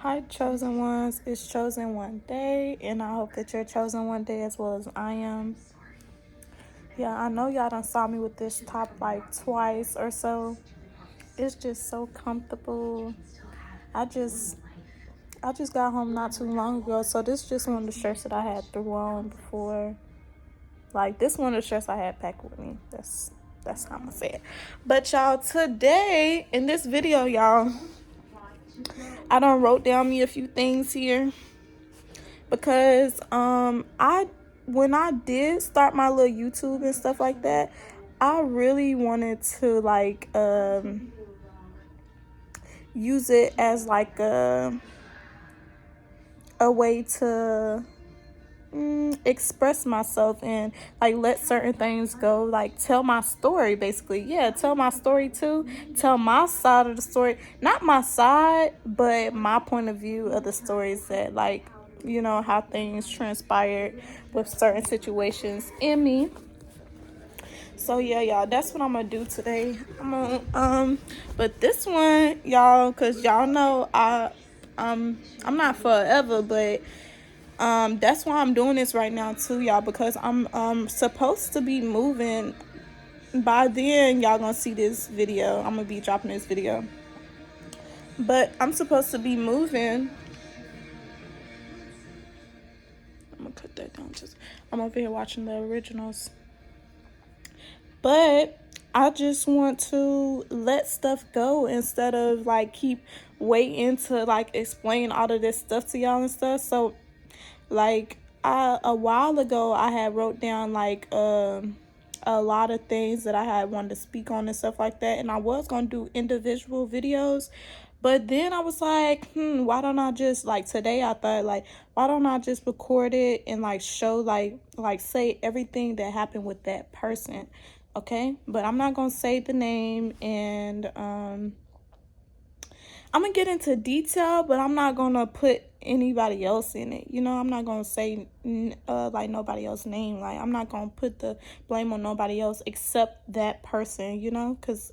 Hi, chosen ones. It's chosen one day, and I hope that you're chosen one day as well as I am. Yeah, I know y'all done saw me with this top like twice or so. It's just so comfortable. I just I just got home not too long ago, so this is just one of the shirts that I had threw on before. Like this one of the shirts I had packed with me. That's how I'm gonna say it. But y'all, today in this video, y'all, I done wrote down me a few things here because I when I did start my little YouTube and stuff like that, I really wanted to like use it as like a way to express myself and like let certain things go, like tell my story basically. Yeah, tell my story too, tell my side of the story, not my side but my point of view of the stories that, like, you know, how things transpired with certain situations in me. So yeah, y'all, that's what I'm gonna do today. I'm gonna but this one, y'all, because y'all know I'm not forever, but that's why I'm doing this right now too, y'all, because I'm supposed to be moving. By then y'all gonna see this video. I'm gonna be dropping this video, but I'm supposed to be moving. I'm gonna cut that down. Just I'm over here watching the originals, but I just want to let stuff go instead of like keep waiting to like explain all of this stuff to y'all and stuff. So like a while ago I had wrote down like a lot of things that I had wanted to speak on and stuff like that, and I was gonna do individual videos, but then I was like, why don't I just, like, today I thought, like, why don't I just record it and like show like say everything that happened with that person. Okay, but I'm not gonna say the name, and I'm gonna get into detail, but I'm not gonna put anybody else in it. You know, I'm not gonna say like nobody else's name. Like, I'm not gonna put the blame on nobody else except that person. You know, because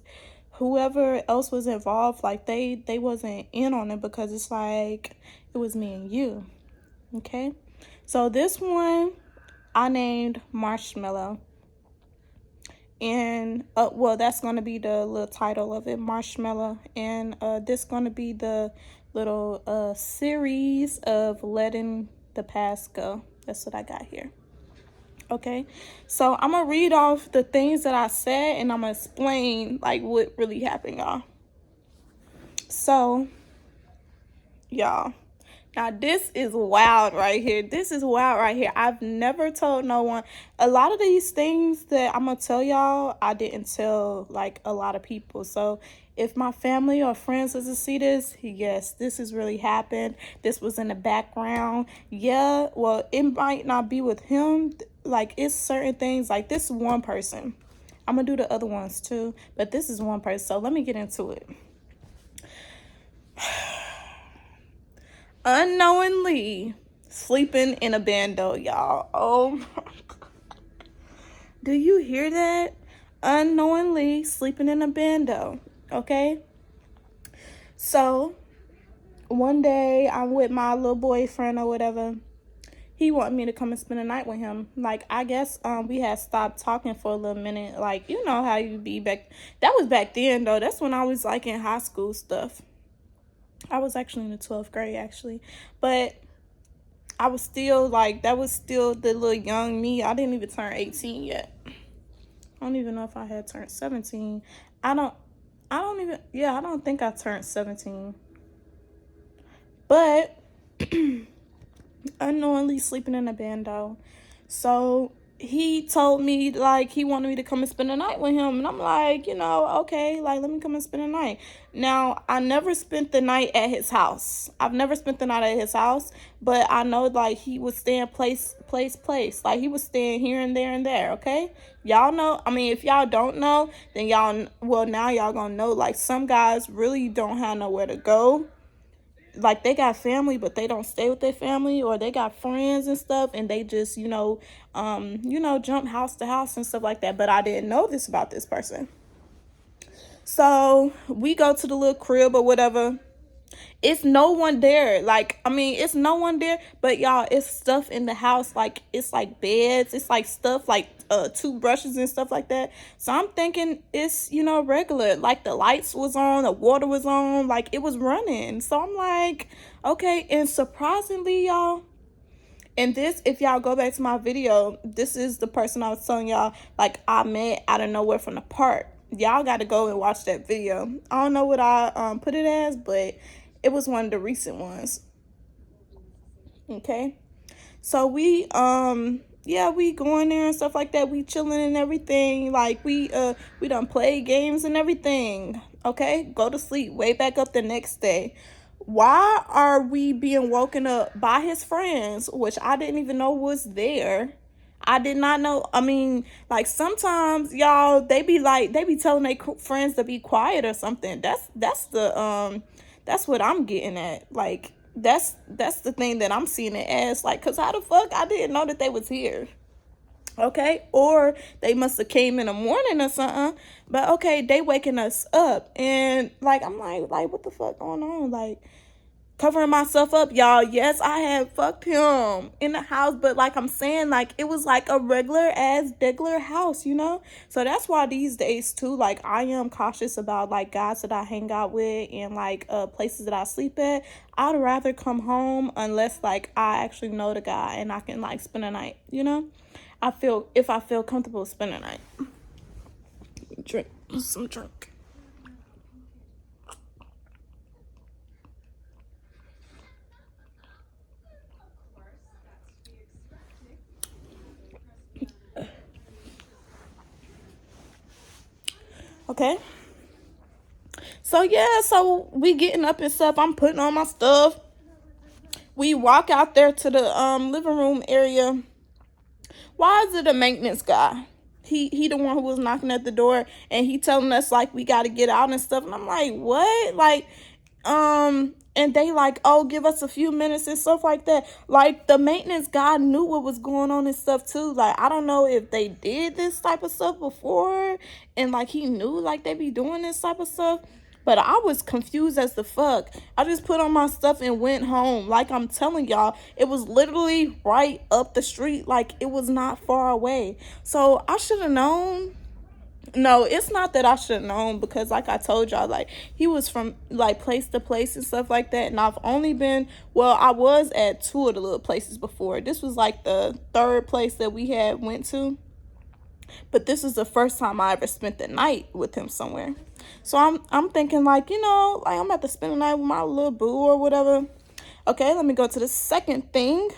whoever else was involved, like they wasn't in on it, because it's like it was me and you. Okay, so this one I named Marshmallow. And well, that's gonna be the little title of it, Marshmallow. And this gonna be the little series of letting the past go. That's what I got here. Okay, so I'm gonna read off the things that I said, and I'm gonna explain like what really happened, y'all. So y'all, now this is wild right here. This is wild right here. I've never told no one. A lot of these things that I'm gonna tell y'all, I didn't tell like a lot of people. So if my family or friends doesn't see this, yes, this has really happened. This was in the background. Yeah, well, it might not be with him. Like, it's certain things, like this is one person. I'm gonna do the other ones too, but this is one person. So let me get into it. Unknowingly sleeping in a bando, y'all. Oh my God. Do you hear that? Unknowingly sleeping in a bando. Okay, so one day I'm with my little boyfriend or whatever. He wanted me to come and spend the night with him. Like, I guess we had stopped talking for a little minute. Like, you know how you be back. That was back then though. That's when I was like in high school stuff. I was actually in the 12th grade actually, but I was still like, that was still the little young me. I didn't even turn 18 yet. I don't even know if I had turned 17. I don't think I turned 17. But unknowingly sleeping in a bando. So he told me like he wanted me to come and spend the night with him, and I'm like, you know, okay, like let me come and spend the night. Now, I never spent the night at his house. I've never spent the night at his house, but I know like he was staying place. Like he was staying here and there and there. Okay, y'all know. I mean, if y'all don't know, then y'all, well, now y'all gonna know. Like, some guys really don't have nowhere to go. Like, they got family but they don't stay with their family, or they got friends and stuff and they just, jump house to house and stuff like that. But I didn't know this about this person. So we go to the little crib or whatever, It's no one there. Like, I mean, it's no one there, but y'all, it's stuff in the house. Like, it's like beds, it's like stuff like toothbrushes and stuff like that. So I'm thinking it's, regular. Like, the lights was on, the water was on, like it was running. So I'm like, okay. And surprisingly, y'all, and this, if y'all go back to my video, this is the person I was telling y'all, like, I met out of nowhere from the park. Y'all got to go and watch that video. I don't know what I put it as, but it was one of the recent ones. Okay. So we yeah, we going there and stuff like that. We chilling and everything. Like, we done play games and everything. Okay, go to sleep. Wake back up the next day. Why are we being woken up by his friends, which I didn't even know was there? I did not know. I mean, like, sometimes y'all, they be telling their friends to be quiet or something. That's what I'm getting at. Like, that's the thing that I'm seeing it as. Like, cause how the fuck I didn't know that they was here? Okay, or they must have came in the morning or something. But okay, they waking us up, and like, I'm like what the fuck going on? Like, covering myself up, y'all. Yes, I had fucked him in the house, but like I'm saying, like, it was like a regular ass degular house. So that's why these days too, like, I am cautious about like guys that I hang out with and like places that I sleep at. I'd rather come home unless like I actually know the guy and I can like spend a night. If I feel comfortable spending a night. Drink some drink. Okay. So yeah, so we getting up and stuff. I'm putting on my stuff. We walk out there to the living room area. Why is it a maintenance guy? He the one who was knocking at the door, and he telling us like we got to get out and stuff. And I'm like, what? Like, and they like, oh, give us a few minutes and stuff like that. Like, the maintenance guy knew what was going on and stuff too. Like, I don't know if they did this type of stuff before, and like he knew like they be doing this type of stuff. But I was confused as the fuck. I just put on my stuff and went home. Like, I'm telling y'all, it was literally right up the street. Like, it was not far away. So I should have known. No, it's not that I should have known, because like I told y'all, like, he was from like place to place and stuff like that. And I've only been, well, I was at two of the little places before. This was like the third place that we had went to. But this is the first time I ever spent the night with him somewhere. So I'm thinking like, like I'm about to spend the night with my little boo or whatever. Okay, let me go to the second thing.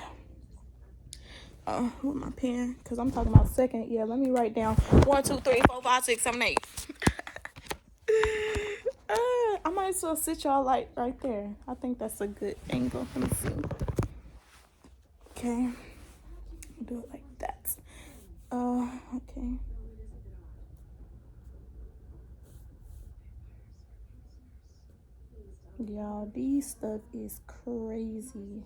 With my pen, because I'm talking about second. Yeah, let me write down 1, 2, 3, 4, 5, 6, 7, 8. I might as well sit y'all like right there. I think that's a good angle. Let me see. Okay, do it like that. Okay. Y'all, these stuff is crazy.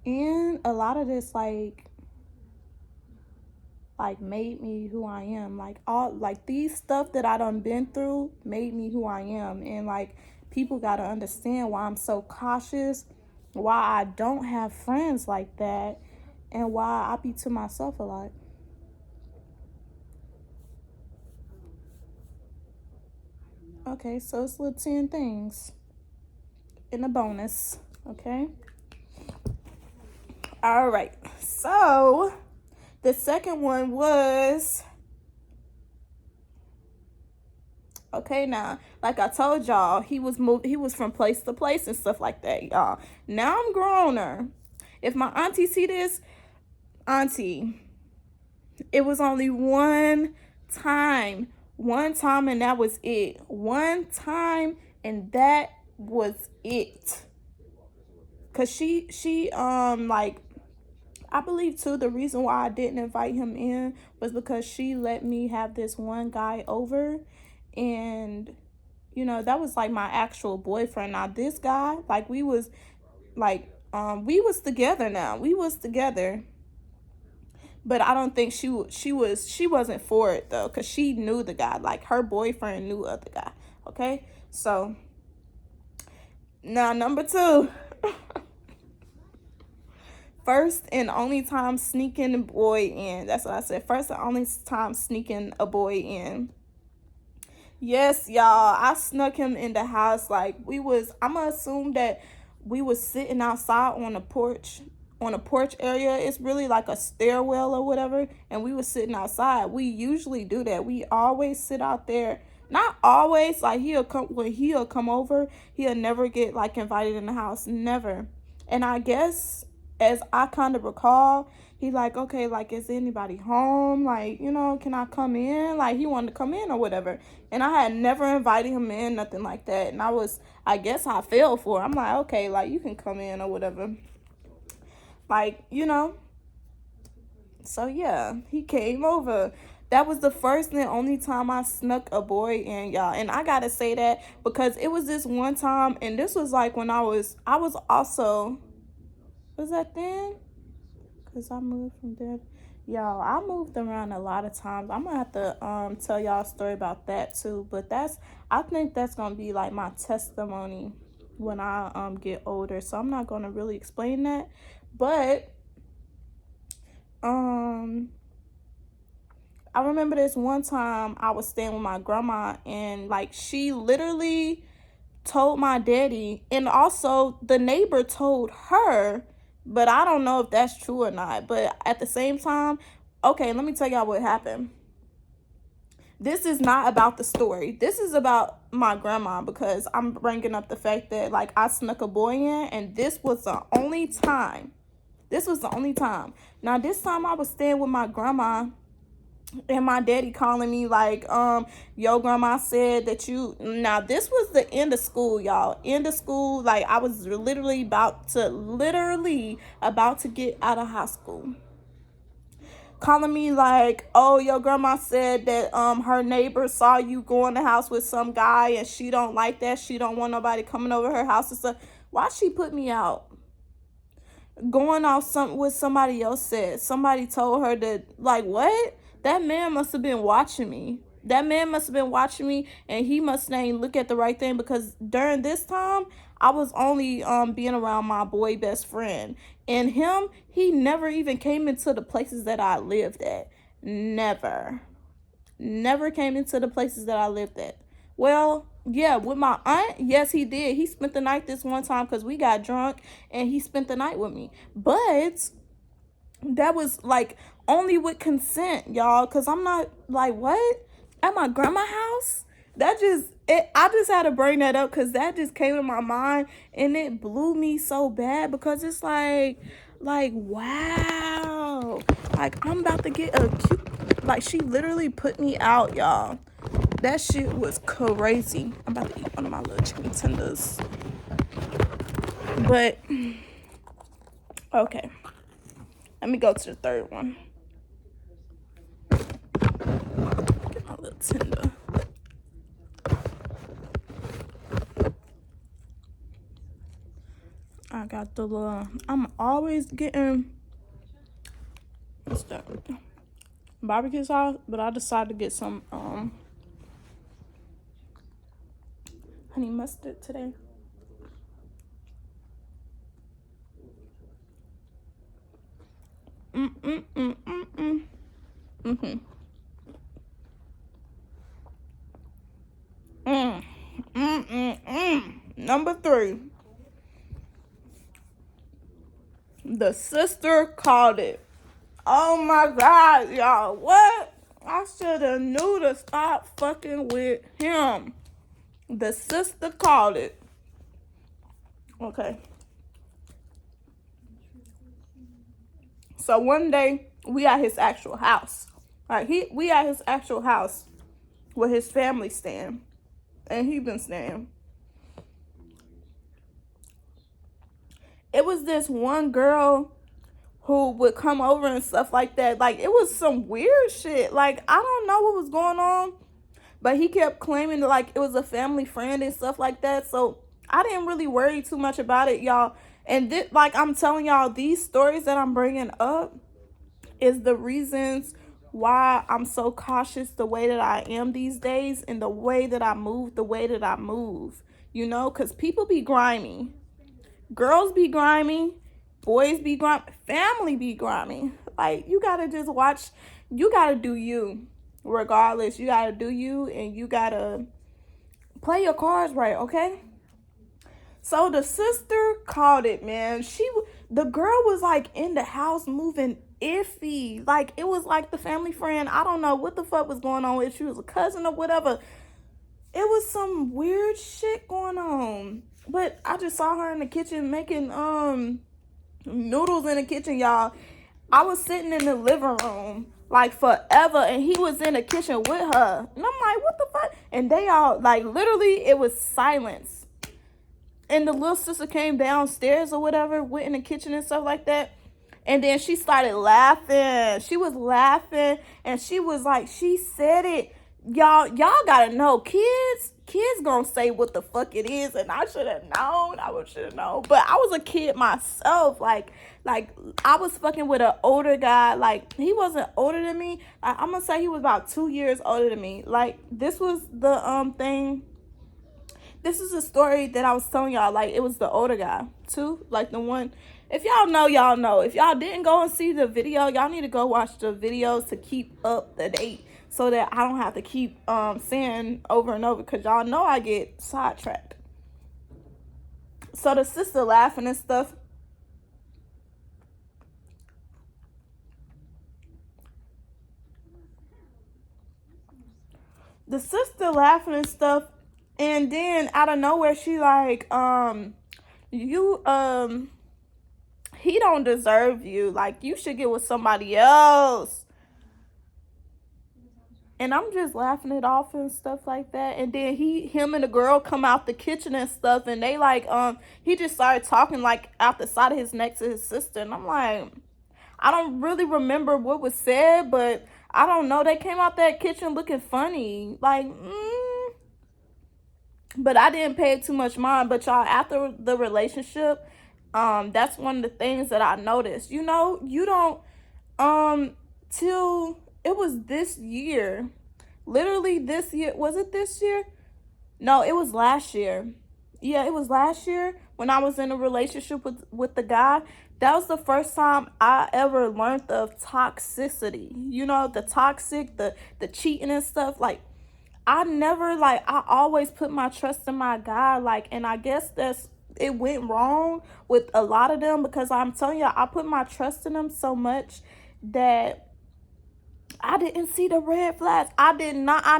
And a lot of this like made me who I am. Like, all like these stuff that I done been through made me who I am. And like, people gotta understand why I'm so cautious, why I don't have friends like that, and why I be to myself a lot. Okay, so it's little 10 things in a bonus. Okay. All right. So the second one was, okay, now, like I told y'all, he was from place to place and stuff like that, y'all. Now I'm growner. If my auntie see this, auntie, it was only one time, and that was it. One time, and that was it. Cause she like, I believe too, the reason why I didn't invite him in was because she let me have this one guy over, and that was like my actual boyfriend. Now this guy, like, we was together now. We was together. But I don't think she wasn't for it though, because she knew the guy. Like her boyfriend knew of the guy. Okay, so now number two. First and only time sneaking a boy in. That's what I said. First and only time sneaking a boy in. Yes, y'all. I snuck him in the house. Like I'ma assume that we was sitting outside on a porch area. It's really like a stairwell or whatever. And we was sitting outside. We usually do that. We always sit out there. Not always. Like when he'll come over, he'll never get like invited in the house. Never. And I guess as I kind of recall, he like, okay, like, is anybody home? Like, can I come in? Like, he wanted to come in or whatever. And I had never invited him in, nothing like that. And I guess I fell for it. I'm like, okay, like, you can come in or whatever. Like, So, yeah, he came over. That was the first and only time I snuck a boy in, y'all. And I gotta say that because it was this one time, and this was like when I was also... Was that then? Because I moved from there. Y'all, I moved around a lot of times. I'm going to have to tell y'all a story about that too. But I think that's going to be like my testimony when I get older. So I'm not going to really explain that. But I remember this one time I was staying with my grandma, and like she literally told my daddy, and also the neighbor told her. But I don't know if that's true or not. But at the same time, okay, let me tell y'all what happened. This is not about the story. This is about my grandma, because I'm bringing up the fact that, like, I snuck a boy in, and this was the only time. Now, this time I was staying with my grandma, and my daddy calling me like, yo, grandma said that now this was the end of school, y'all. End of school. Like, I was literally about to get out of high school. Calling me like, oh, your grandma said that her neighbor saw you go in the house with some guy, and she don't like that. She don't want nobody coming over her house and stuff. Why she put me out? Going off with somebody else said. Somebody told her that, like, what? That man must have been watching me. And he must ain't look at the right thing, because during this time, I was only being around my boy best friend. And he never even came into the places that I lived at. Never came into the places that I lived at. Well, yeah, with my aunt, yes, he did. He spent the night this one time because we got drunk, and he spent the night with me. But that was like only with consent, y'all, because I'm not like, what? At my grandma's house? I just had to bring that up because that just came to my mind, and it blew me so bad, because it's like, wow. Like, I'm about to get a cute, like, she literally put me out, y'all. That shit was crazy. I'm about to eat one of my little chicken tenders. But, okay. Let me go to the third one. Get my little tender. I got the little... I'm always getting... What's that? Barbecue sauce, but I decided to get some honey mustard today. Number 3. The sister called it. Oh my God, y'all. What? I should have knew to stop fucking with him. The sister called it. Okay. So one day, we at his actual house. We at his actual house where his family staying. And he been staying. It was this one girl who would come over and stuff like that. Like, it was some weird shit. Like, I don't know what was going on, but he kept claiming that, like, it was a family friend and stuff like that. So I didn't really worry too much about it, y'all. And like I'm telling y'all, these stories that I'm bringing up, is the reasons why I'm so cautious the way that I am these days, and the way that I move, you know, because people be grimy. Girls be grimy, boys be grimy, family be grimy. Like, you gotta just watch, you gotta do you. Regardless, you gotta do you, and you gotta play your cards right, okay? So the sister called it, man. The girl was like in the house moving iffy. Like, it was like the family friend. I don't know what the fuck was going on. If she was a cousin or whatever. It was some weird shit going on. But I just saw her in the kitchen making noodles in the kitchen, y'all. I was sitting in the living room like forever, and he was in the kitchen with her. And I'm like, what the fuck? And they all, like, literally, it was silence. And the little sister came downstairs or whatever, went in the kitchen and stuff like that. And then she started laughing. She was laughing, and she was like, she said it. Y'all gotta know, kids gonna say what the fuck it is, and I should have known. But I was a kid myself. Like I was fucking with an older guy. Like, he wasn't older than me. I'm gonna say he was about 2 years older than me. Like, this was the thing. This is a story that I was telling y'all. Like, it was the older guy too. Like, the one. If y'all know, y'all know. If y'all didn't go and see the video, y'all need to go watch the videos to keep up the date, so that I don't have to keep saying over and over, because y'all know I get sidetracked. So the sister laughing and stuff. The sister laughing and stuff, and then out of nowhere she like, he don't deserve you. Like, you should get with somebody else. And I'm just laughing it off and stuff like that. And then him and the girl come out the kitchen and stuff, and they like, he just started talking like out the side of his neck to his sister. And I'm like, I don't really remember what was said, but I don't know. They came out that kitchen looking funny. Like, but I didn't pay too much mind. But y'all, after the relationship, that's one of the things that I noticed. You know, you don't, till it was this year. Literally this year. Was it this year? No, it was last year. Yeah, it was last year when I was in a relationship with the guy. That was the first time I ever learned of toxicity. You know, the toxic, the cheating and stuff. Like, I always put my trust in my guy. Like, and I guess it went wrong with a lot of them, because I'm telling you, I put my trust in them so much that I didn't see the red flags. I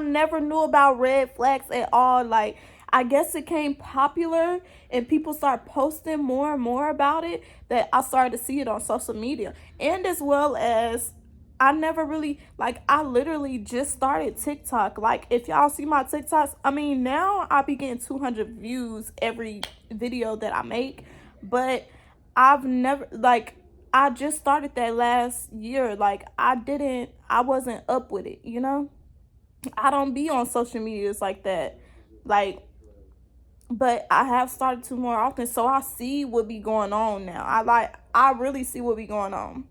never knew about red flags at all. Like, I guess it came popular and people started posting more and more about it, that I started to see it on social media. And as well as, I never really, like, I literally just started TikTok. Like, if y'all see my TikToks, I mean, now I be getting 200 views every video that I make. But I've never, like, I just started that last year. Like, I wasn't up with it, you know? I don't be on social medias like that. Like, but I have started to more often, so I see what be going on now. I really see what be going on.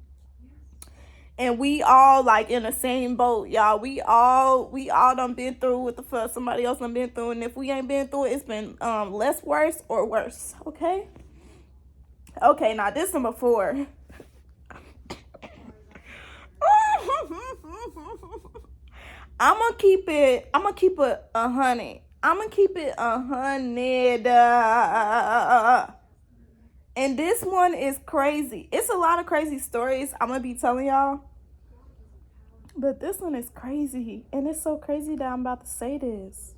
And we all like in the same boat, y'all. We all done been through what the fuck somebody else done been through. And if we ain't been through it, it's been less worse or worse. Okay? Okay, now this number 4. I'm gonna keep it 100. I'm gonna keep it 100. And this one is crazy. It's a lot of crazy stories I'm gonna be telling y'all. But this one is crazy. And it's so crazy that I'm about to say this.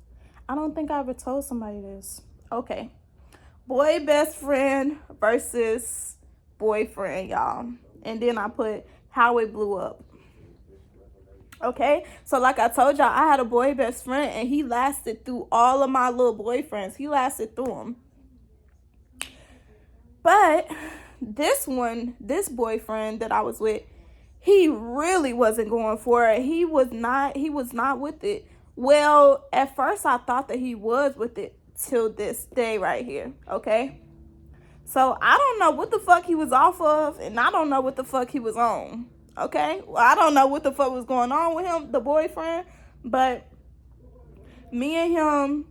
I don't think I ever told somebody this. Okay. Boy best friend versus boyfriend, y'all. And then I put how it blew up. Okay, so like I told y'all, I had a boy best friend, and he lasted through all of my little boyfriends. He lasted through them. But this boyfriend that I was with, he really wasn't going for it. He was not with it. Well, at first I thought that he was with it till this day right here. Okay, so I don't know what the fuck he was off of, and I don't know what the fuck he was on. Okay, well, I don't know what the fuck was going on with him, the boyfriend, but me and him,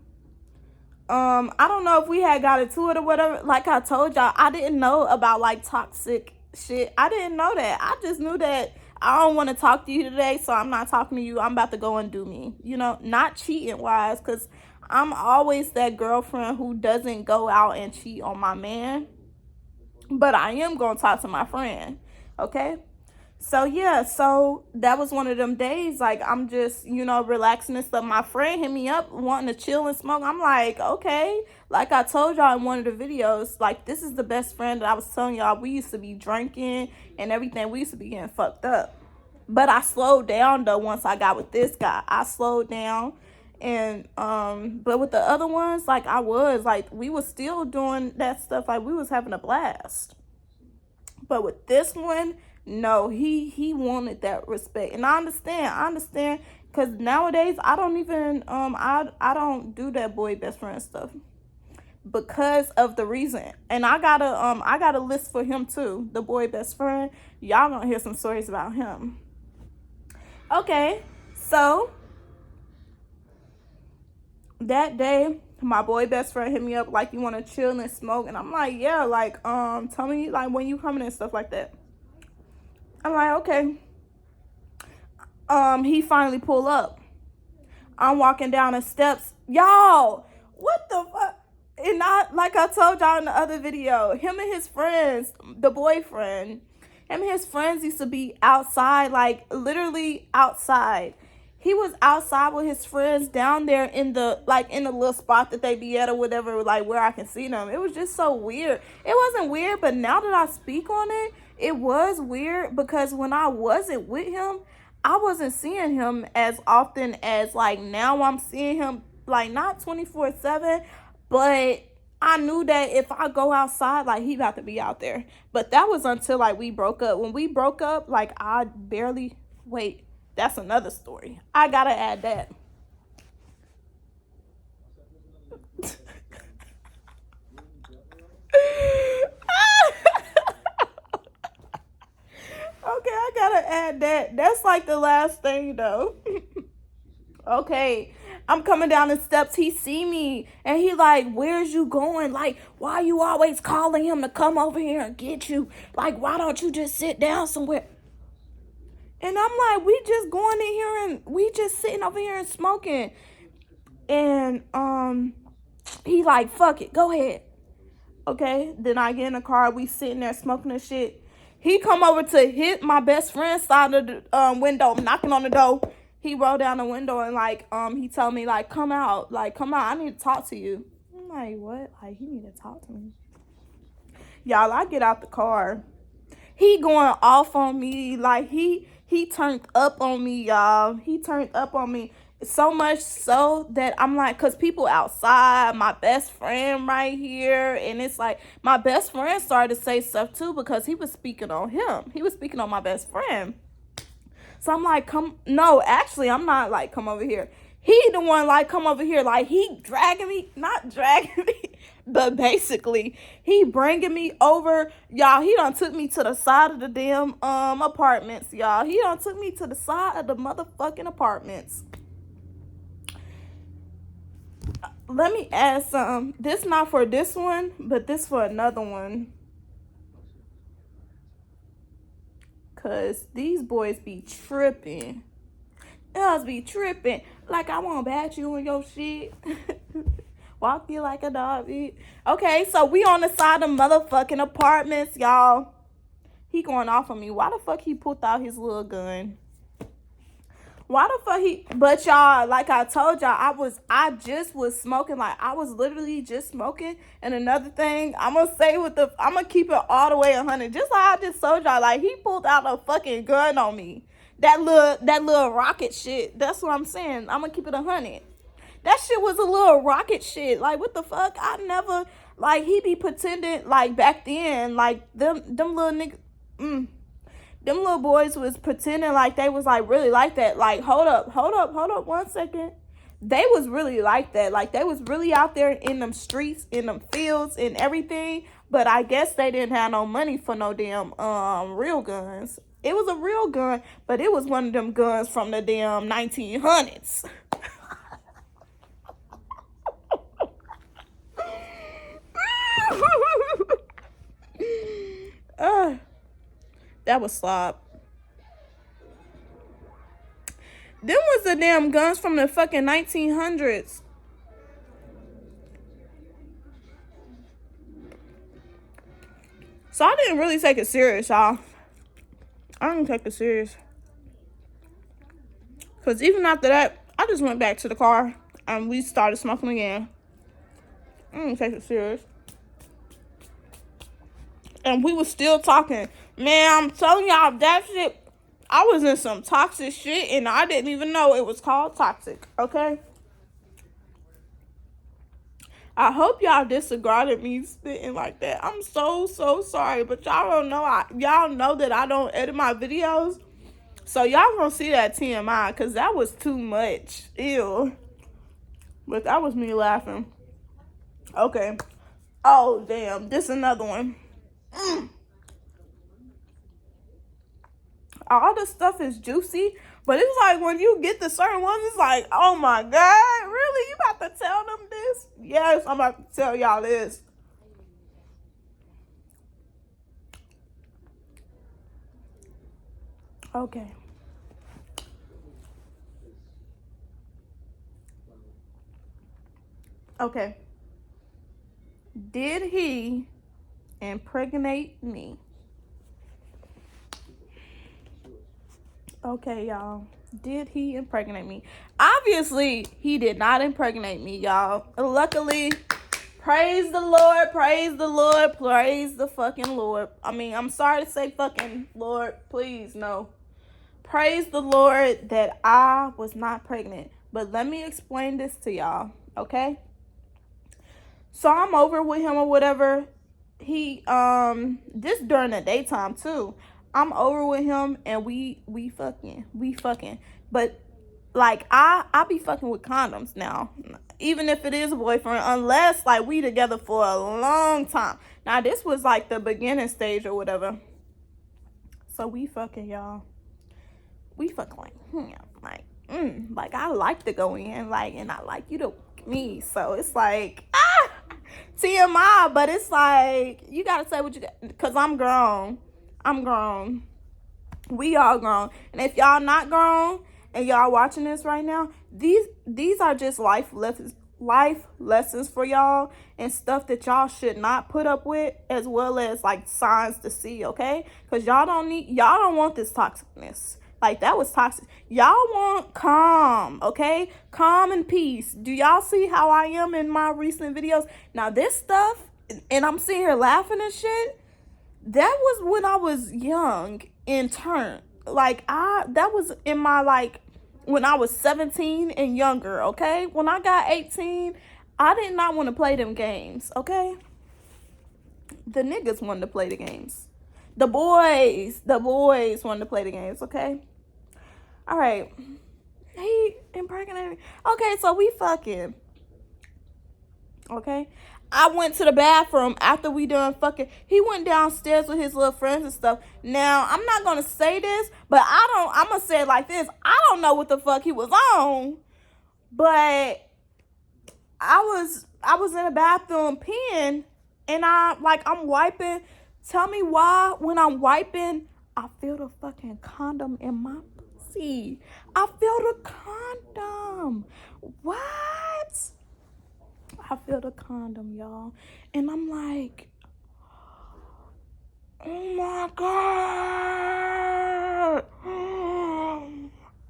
I don't know if we had got into it or whatever. Like I told y'all, I didn't know about like toxic shit. I didn't know that. I just knew that I don't want to talk to you today, so I'm not talking to you. I'm about to go and do me. You know, not cheating wise, because I'm always that girlfriend who doesn't go out and cheat on my man. But I am going to talk to my friend. Okay? So yeah, so that was one of them days. Like I'm just, relaxing and stuff. My friend hit me up wanting to chill and smoke. I'm like, okay. Like I told y'all in one of the videos, like this is the best friend that I was telling y'all. We used to be drinking and everything. We used to be getting fucked up. But I slowed down though once I got with this guy. I slowed down. And but with the other ones, like we was still doing that stuff. Like we was having a blast. But with this one, no, he wanted that respect, and I understand, because nowadays I don't even I don't do that boy best friend stuff because of the reason, and I got a list for him too. The boy best friend, y'all gonna hear some stories about him. Okay, so that day, my boy best friend hit me up like, you want to chill and smoke? And I'm like, yeah, like tell me like when you coming and stuff like that. I'm like, okay. He finally pull up. I'm walking down the steps. Y'all, what the fuck? And like I told y'all in the other video, him and his friends, the boyfriend, him and his friends used to be outside, like literally outside. He was outside with his friends down there in the little spot that they be at or whatever, like where I can see them. It was just so weird. It wasn't weird, but now that I speak on it, it was weird, because when I wasn't with him, I wasn't seeing him as often as like now I'm seeing him, like not 24/7, but I knew that if I go outside, like he about to be out there. But that was until like we broke up. When we broke up, like I barely wait. That's another story. I gotta add that. Okay, I gotta add that. That's like the last thing though. Okay, I'm coming down the steps. He see me and he like, where's you going? Like, why you always calling him to come over here and get you? Like, why don't you just sit down somewhere? And I'm like, we just going in here and we just sitting over here and smoking. And he like, fuck it, go ahead. Okay, then I get in the car, we sitting there smoking and shit. He come over to hit my best friend's side of the window, knocking on the door. He rolled down the window and like he told me like, come out, I need to talk to you. I'm like, what? Like he need to talk to me. Y'all, I get out the car. He going off on me, like he turned up on me, y'all. He turned up on me. So much so that I'm like, because people outside, my best friend right here, and it's like my best friend started to say stuff too, because he was speaking on him. He was speaking on my best friend. So I'm like, no, actually, I'm not like, come over here. He the one like, come over here. Like he dragging me, not dragging me, but basically he bringing me over. Y'all, he done took me to the side of the damn apartments, y'all. He done took me to the side of the motherfucking apartments. Let me add something. This not for this one, but this for another one. Cause these boys be tripping. Us be tripping. Like I won't bat you on your shit. Walk you like a dog, bitch. Okay, so we on the side of motherfucking apartments, y'all. He going off on me. Why the fuck he pulled out his little gun? Why the fuck but y'all, like I told y'all, I just was smoking. Like I was literally just smoking. And another thing, I'm gonna keep it all the way 100. Just like I just told y'all, like he pulled out a fucking gun on me. That little rocket shit. That's what I'm saying. I'm gonna keep it 100. That shit was a little rocket shit. Like what the fuck? I never, like he be pretending like back then, like them little niggas. Them little boys was pretending like they was like really like that. Like, hold up 1 second. They was really like that. Like they was really out there in them streets, in them fields and everything. But I guess they didn't have no money for no damn real guns. It was a real gun, but it was one of them guns from the damn 1900s. That was slop. Them was the damn guns from the fucking 1900s. So I didn't really take it serious, y'all. I didn't take it serious. Because even after that, I just went back to the car and we started smoking again. I didn't take it serious. And we was still talking. Man, I'm telling y'all, that shit, I was in some toxic shit and I didn't even know it was called toxic, okay? I hope y'all disregarded me spitting like that. I'm so sorry, but y'all don't know. Y'all know that I don't edit my videos, so y'all gonna see that TMI because that was too much. Ew. But that was me laughing. Okay. Oh damn, this another one. All the stuff is juicy, but it's like when you get the certain ones, it's like, oh my God, really? You about to tell them this? Yes, I'm about to tell y'all this. Okay. Okay. Did he impregnate me? Okay, y'all. Did he impregnate me? Obviously, he did not impregnate me, y'all. Luckily, praise the Lord, praise the Lord, praise the fucking Lord. I mean, I'm sorry to say fucking Lord, please, no. Praise the Lord that I was not pregnant. But let me explain this to y'all, okay? So I'm over with him or whatever. He this during the daytime too. I'm over with him and we fucking. But like I be fucking with condoms now. Even if it is a boyfriend, unless like we together for a long time. Now this was like the beginning stage or whatever. So we fucking, y'all. We fucking like I like to go in, like, and I like you to me. So it's like TMI, but it's like you gotta say what you got, because I'm grown. We all grown. And if y'all not grown and y'all watching this right now, these are just life lessons for y'all and stuff that y'all should not put up with, as well as like signs to see, okay? Because y'all don't want this toxicness. Like, that was toxic. Y'all want calm, okay? Calm and peace. Do y'all see how I am in my recent videos? Now, this stuff, and I'm sitting here laughing and shit, that was when I was young and turned. Like, that was in my, like, when I was 17 and younger, okay? When I got 18, I did not want to play them games, okay? The niggas wanted to play the games. The boys wanted to play the games, okay? All right. He impregnated me. Okay, so we fucking. Okay? I went to the bathroom after we done fucking. He went downstairs with his little friends and stuff. Now, I'm not going to say this, but I'm going to say it like this. I don't know what the fuck he was on, but I was in the bathroom peeing, and I'm wiping. Tell me why when I'm wiping, I feel the fucking condom in my pussy. I feel the condom. What? I feel the condom, y'all. And I'm like, oh my God.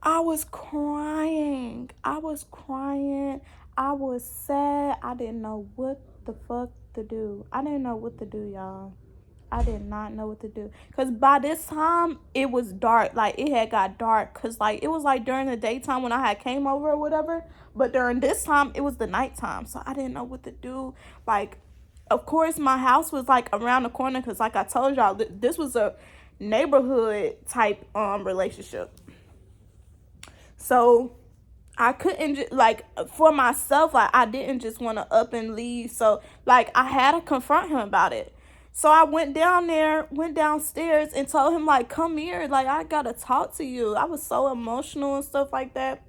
I was crying. I was sad. I didn't know what the fuck to do. I didn't know what to do, y'all. I did not know what to do. Because by this time, it was dark. Like, it had got dark. Because, like, it was, like, during the daytime when I had came over or whatever. But during this time, it was the nighttime. So, I didn't know what to do. Like, of course, my house was, like, around the corner. Because, like I told y'all, this was a neighborhood type relationship. So, I couldn't, like, for myself, like, I didn't just want to up and leave. So, like, I had to confront him about it. So I went downstairs and told him, like, come here, like, I gotta talk to you. I was so emotional and stuff like that.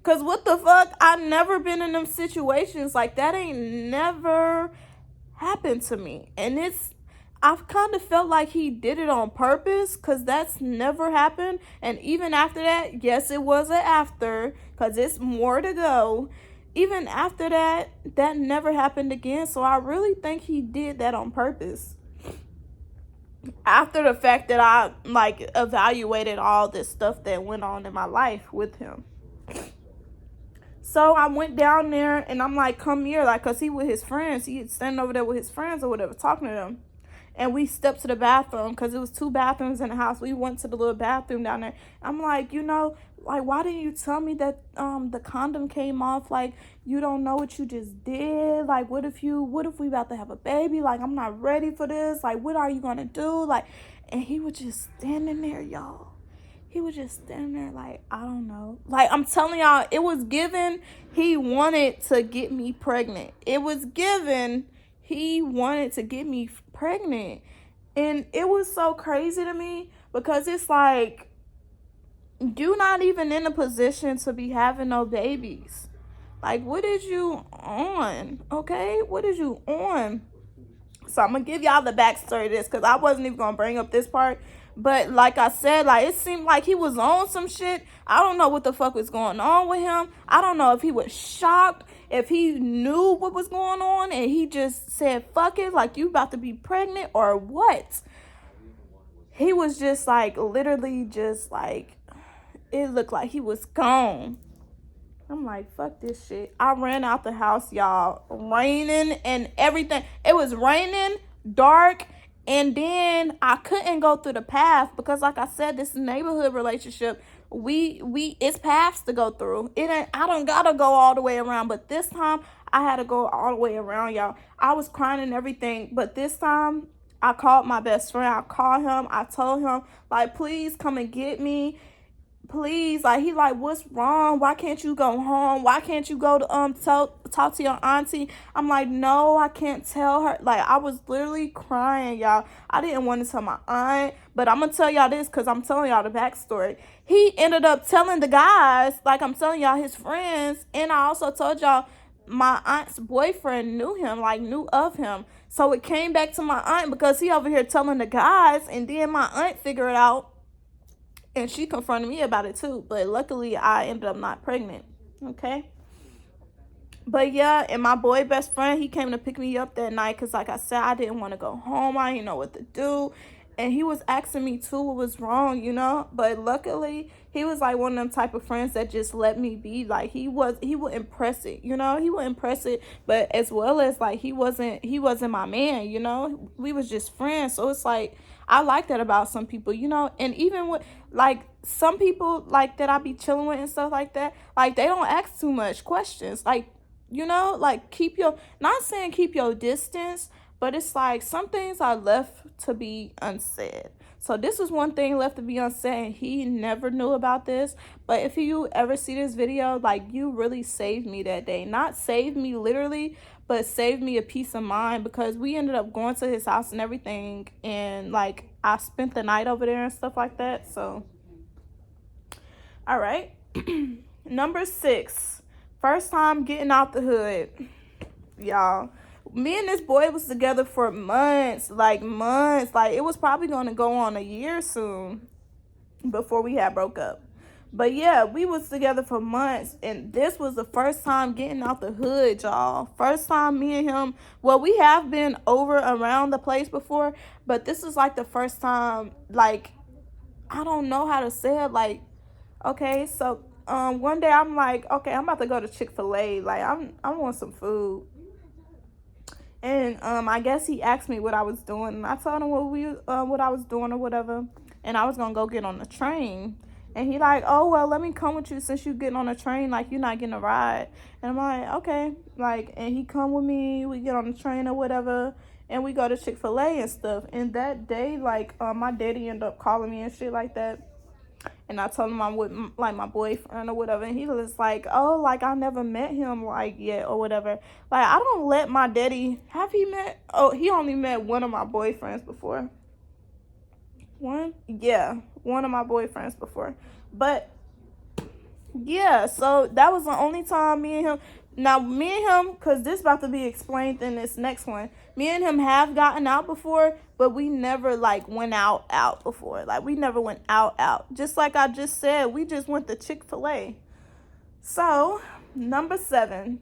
Cause what the fuck? I never been in them situations. Like, that ain't never happened to me. And I've kind of felt like he did it on purpose, because that's never happened. And even after that, yes, it was an after, because it's more to go. Even after that, that never happened again. So I really think he did that on purpose. After the fact that I, like, evaluated all this stuff that went on in my life with him. So I went down there and I'm like, come here, like, cause he with his friends. He standing over there with his friends or whatever, talking to them. And we stepped to the bathroom, because it was 2 bathrooms in the house. We went to the little bathroom down there. I'm like, like, why didn't you tell me that the condom came off? Like, you don't know what you just did. Like, what if we about to have a baby? Like, I'm not ready for this. Like, what are you gonna do? Like, and he was just standing there, y'all. He was just standing there like, I don't know. Like, I'm telling y'all, it was given he wanted to get me pregnant. It was given he wanted to get me pregnant. And it was so crazy to me, because it's like, you're not even in a position to be having no babies. Like, what is you on? Okay? What is you on? So I'm going to give y'all the backstory of this, because I wasn't even going to bring up this part. But like I said, like, it seemed like he was on some shit. I don't know what the fuck was going on with him. I don't know if he was shocked, if he knew what was going on and he just said, fuck it, like, you about to be pregnant, or what. He was just like, literally just like, it looked like he was gone. I'm like, fuck this shit. I ran out the house, y'all. Raining and everything. It was raining, dark, and then I couldn't go through the path, because, like I said, this neighborhood relationship, it's paths to go through. I don't gotta go all the way around, but this time I had to go all the way around, y'all. I was crying and everything, but this time I called my best friend. I called him. I told him, like, please come and get me. Please, like, he like, what's wrong? Why can't you go home? Why can't you go to talk to your auntie? I'm like, no, I can't tell her. Like, I was literally crying, y'all. I didn't want to tell my aunt, but I'm gonna tell y'all this, because I'm telling y'all the backstory. He ended up telling the guys, like, I'm telling y'all, his friends, and I also told y'all my aunt's boyfriend knew of him. So it came back to my aunt, because he over here telling the guys, and then my aunt figured it out. And she confronted me about it too. But luckily, I ended up not pregnant. Okay? But yeah, and my boy best friend, he came to pick me up that night. Because like I said, I didn't want to go home. I didn't know what to do. And he was asking me too what was wrong, But luckily, he was like one of them type of friends that just let me be. Like, he would impress it, He would impress it. But as well as, like, he wasn't my man, We was just friends. So it's like, I like that about some people, And even with, like, some people, like, that I be chilling with and stuff like that, like, they don't ask too much questions. Like, like, not saying keep your distance, but it's like some things are left to be unsaid. So this is one thing left to be unsaid, and he never knew about this. But if you ever see this video, like, you really saved me that day. Not saved me literally, but saved me a peace of mind, because we ended up going to his house and everything. And, like, I spent the night over there and stuff like that. So, all right. Number 6. First time getting out the hood. Y'all, me and this boy was together for months. Like, it was probably going to go on a year soon before we had broke up. But yeah, we was together for months, and this was the first time getting out the hood, y'all. First time me and him, well, we have been over around the place before, but this is like the first time, like, I don't know how to say it. Like, okay, so one day I'm like, okay, I'm about to go to Chick-fil-A. Like, I want some food. And I guess he asked me what I was doing, and I told him what I was doing or whatever, and I was gonna go get on the train. And he like, oh, well, let me come with you since you getting on the train, like, you're not getting a ride. And I'm like, okay. Like, and he come with me, we get on the train or whatever, and we go to Chick-fil-A and stuff. And that day, like, my daddy ended up calling me and shit like that. And I told him I'm with like my boyfriend or whatever, and he was like, oh, like I never met him like yet or whatever. Like I don't let my daddy, have he met, oh, he only met one of my boyfriends before. One? Yeah, one of my boyfriends before. But yeah, so that was the only time me and him. Now me and him, cause this about to be explained in this next one. Me and him have gotten out before, but we never like went out before. Like we never went out. Just like I just said, we just went to Chick-fil-A. So number 7.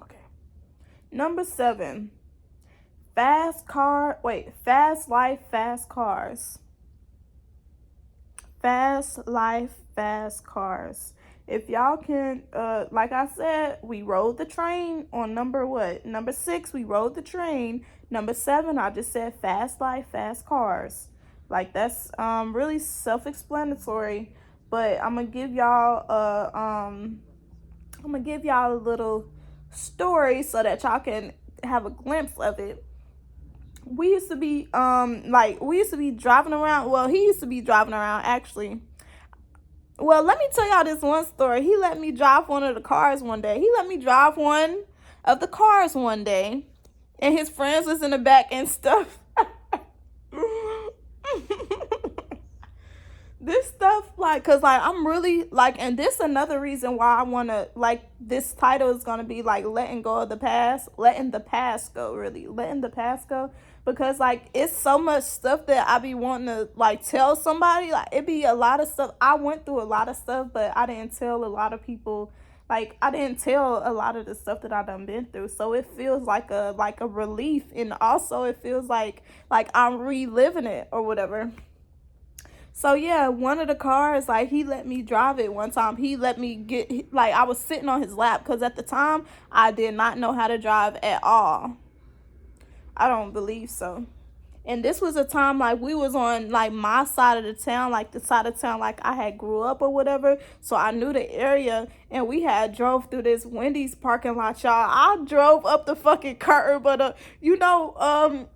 Okay. Number 7. Fast life, fast cars. Fast life, fast cars. If y'all can, like I said, we rode the train on number what? Number 6, we rode the train. Number 7, I just said fast life, fast cars. Like that's really self-explanatory. But I'm gonna give y'all a little story so that y'all can have a glimpse of it. We used to be driving around. Well, he used to be driving around actually. Well, let me tell y'all this one story. He let me drive one of the cars one day. And his friends was in the back and stuff. This stuff, like, cause like I'm really like, and this another reason why I wanna like this title is gonna be like letting go of the past, letting the past go, really letting the past go, because like it's so much stuff that I be wanting to like tell somebody. Like it be a lot of stuff. I went through a lot of stuff, but I didn't tell a lot of people. Like I didn't tell a lot of the stuff that I done been through, so it feels like a relief, and also it feels like I'm reliving it or whatever. So yeah, one of the cars, like he let me drive it one time. He let me get, like I was sitting on his lap because at the time I did not know how to drive at all. I don't believe so. And this was a time like we was on like my side of the town, like the side of town like I had grew up or whatever. So I knew the area, and we had drove through this Wendy's parking lot, y'all. I drove up the fucking curb, but you know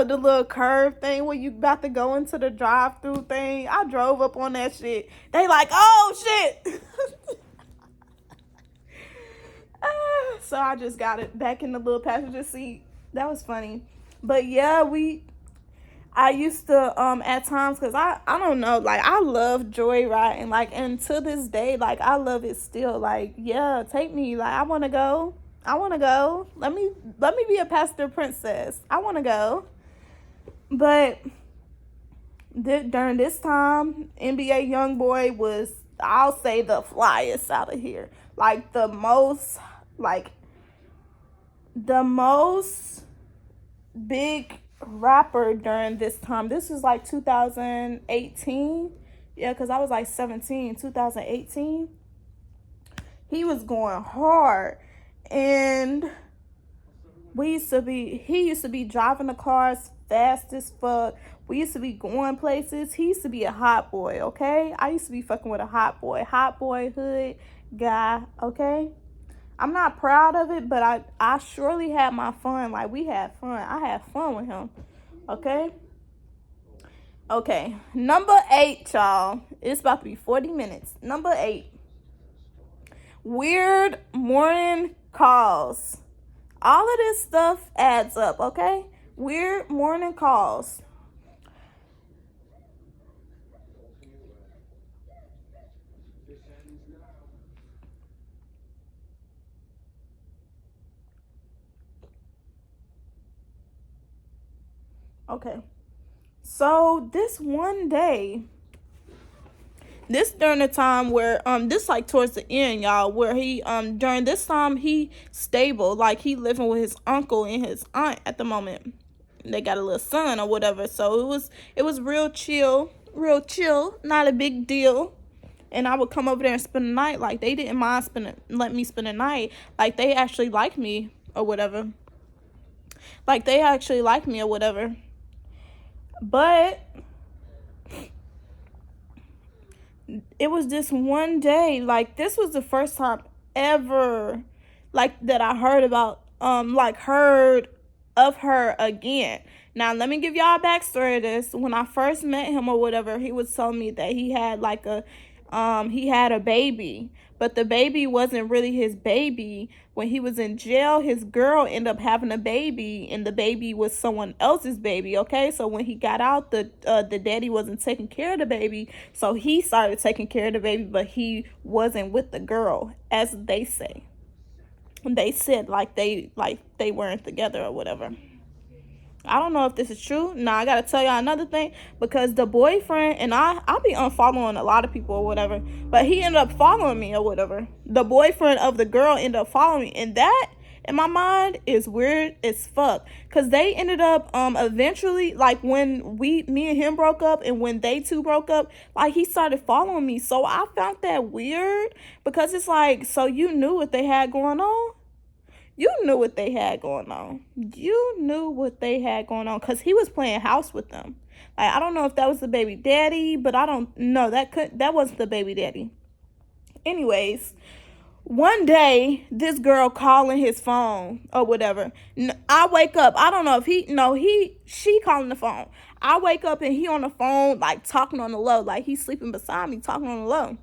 the little curve thing where you about to go into the drive-through thing. I drove up on that shit. They like, oh shit. So I just got it back in the little passenger seat. That was funny. But yeah, I used to at times, because I don't know, like I love joyriding, like, and to this day, like I love it still. Like yeah, take me, like I want to go. Let me be a passenger princess. I want to go. But during this time, NBA YoungBoy was, I'll say, the flyest out of here. Like the most big rapper during this time. This was like 2018. Yeah, because I was like 17, 2018. He was going hard. And he used to be driving the cars fast as fuck. We used to be going places. He used to be a hot boy, okay? I used to be fucking with a hot boy hood guy, okay? I'm not proud of it, but I surely had my fun. Like, we had fun. I had fun with him. Okay? Okay. Number 8, y'all. It's about to be 40 minutes. Number 8. Weird morning calls. All of this stuff adds up, okay? Weird morning calls. Okay. So this one day, this during the time where this like towards the end, y'all, where he during this time he stable, like he living with his uncle and his aunt at the moment. They got a little son or whatever. So it was real chill, not a big deal. and I would come over there and spend the night. Like, they didn't mind let me spend the night. Like, they actually liked me or whatever. But it was this one day, like, this was the first time ever, like, that I heard about, heard of her again. Now, let me give y'all a backstory of this. When I first met him or whatever, he was telling me that he had he had a baby, but the baby wasn't really his baby. When he was in jail, his girl ended up having a baby, and the baby was someone else's baby. Okay, so when he got out, the daddy wasn't taking care of the baby, so he started taking care of the baby, but he wasn't with the girl, as they say. They said they weren't together or whatever. I don't know if this is true. Now, I gotta tell y'all another thing, because the boyfriend, and I be unfollowing a lot of people or whatever, but he ended up following me or whatever. The boyfriend of the girl ended up following me, and that, in my mind, is weird as fuck, because they ended up eventually, like, when me and him broke up, and when they two broke up, like, he started following me. So I found that weird, because it's like, so you knew what they had going on? You knew what they had going on. Because he was playing house with them. Like, I don't know if that was the baby daddy, but I don't know. That wasn't the baby daddy. Anyways, one day, this girl calling his phone or whatever. I wake up. I don't know if she calling the phone. I wake up and he on the phone, like, talking on the low. Like, he's sleeping beside me, talking on the low.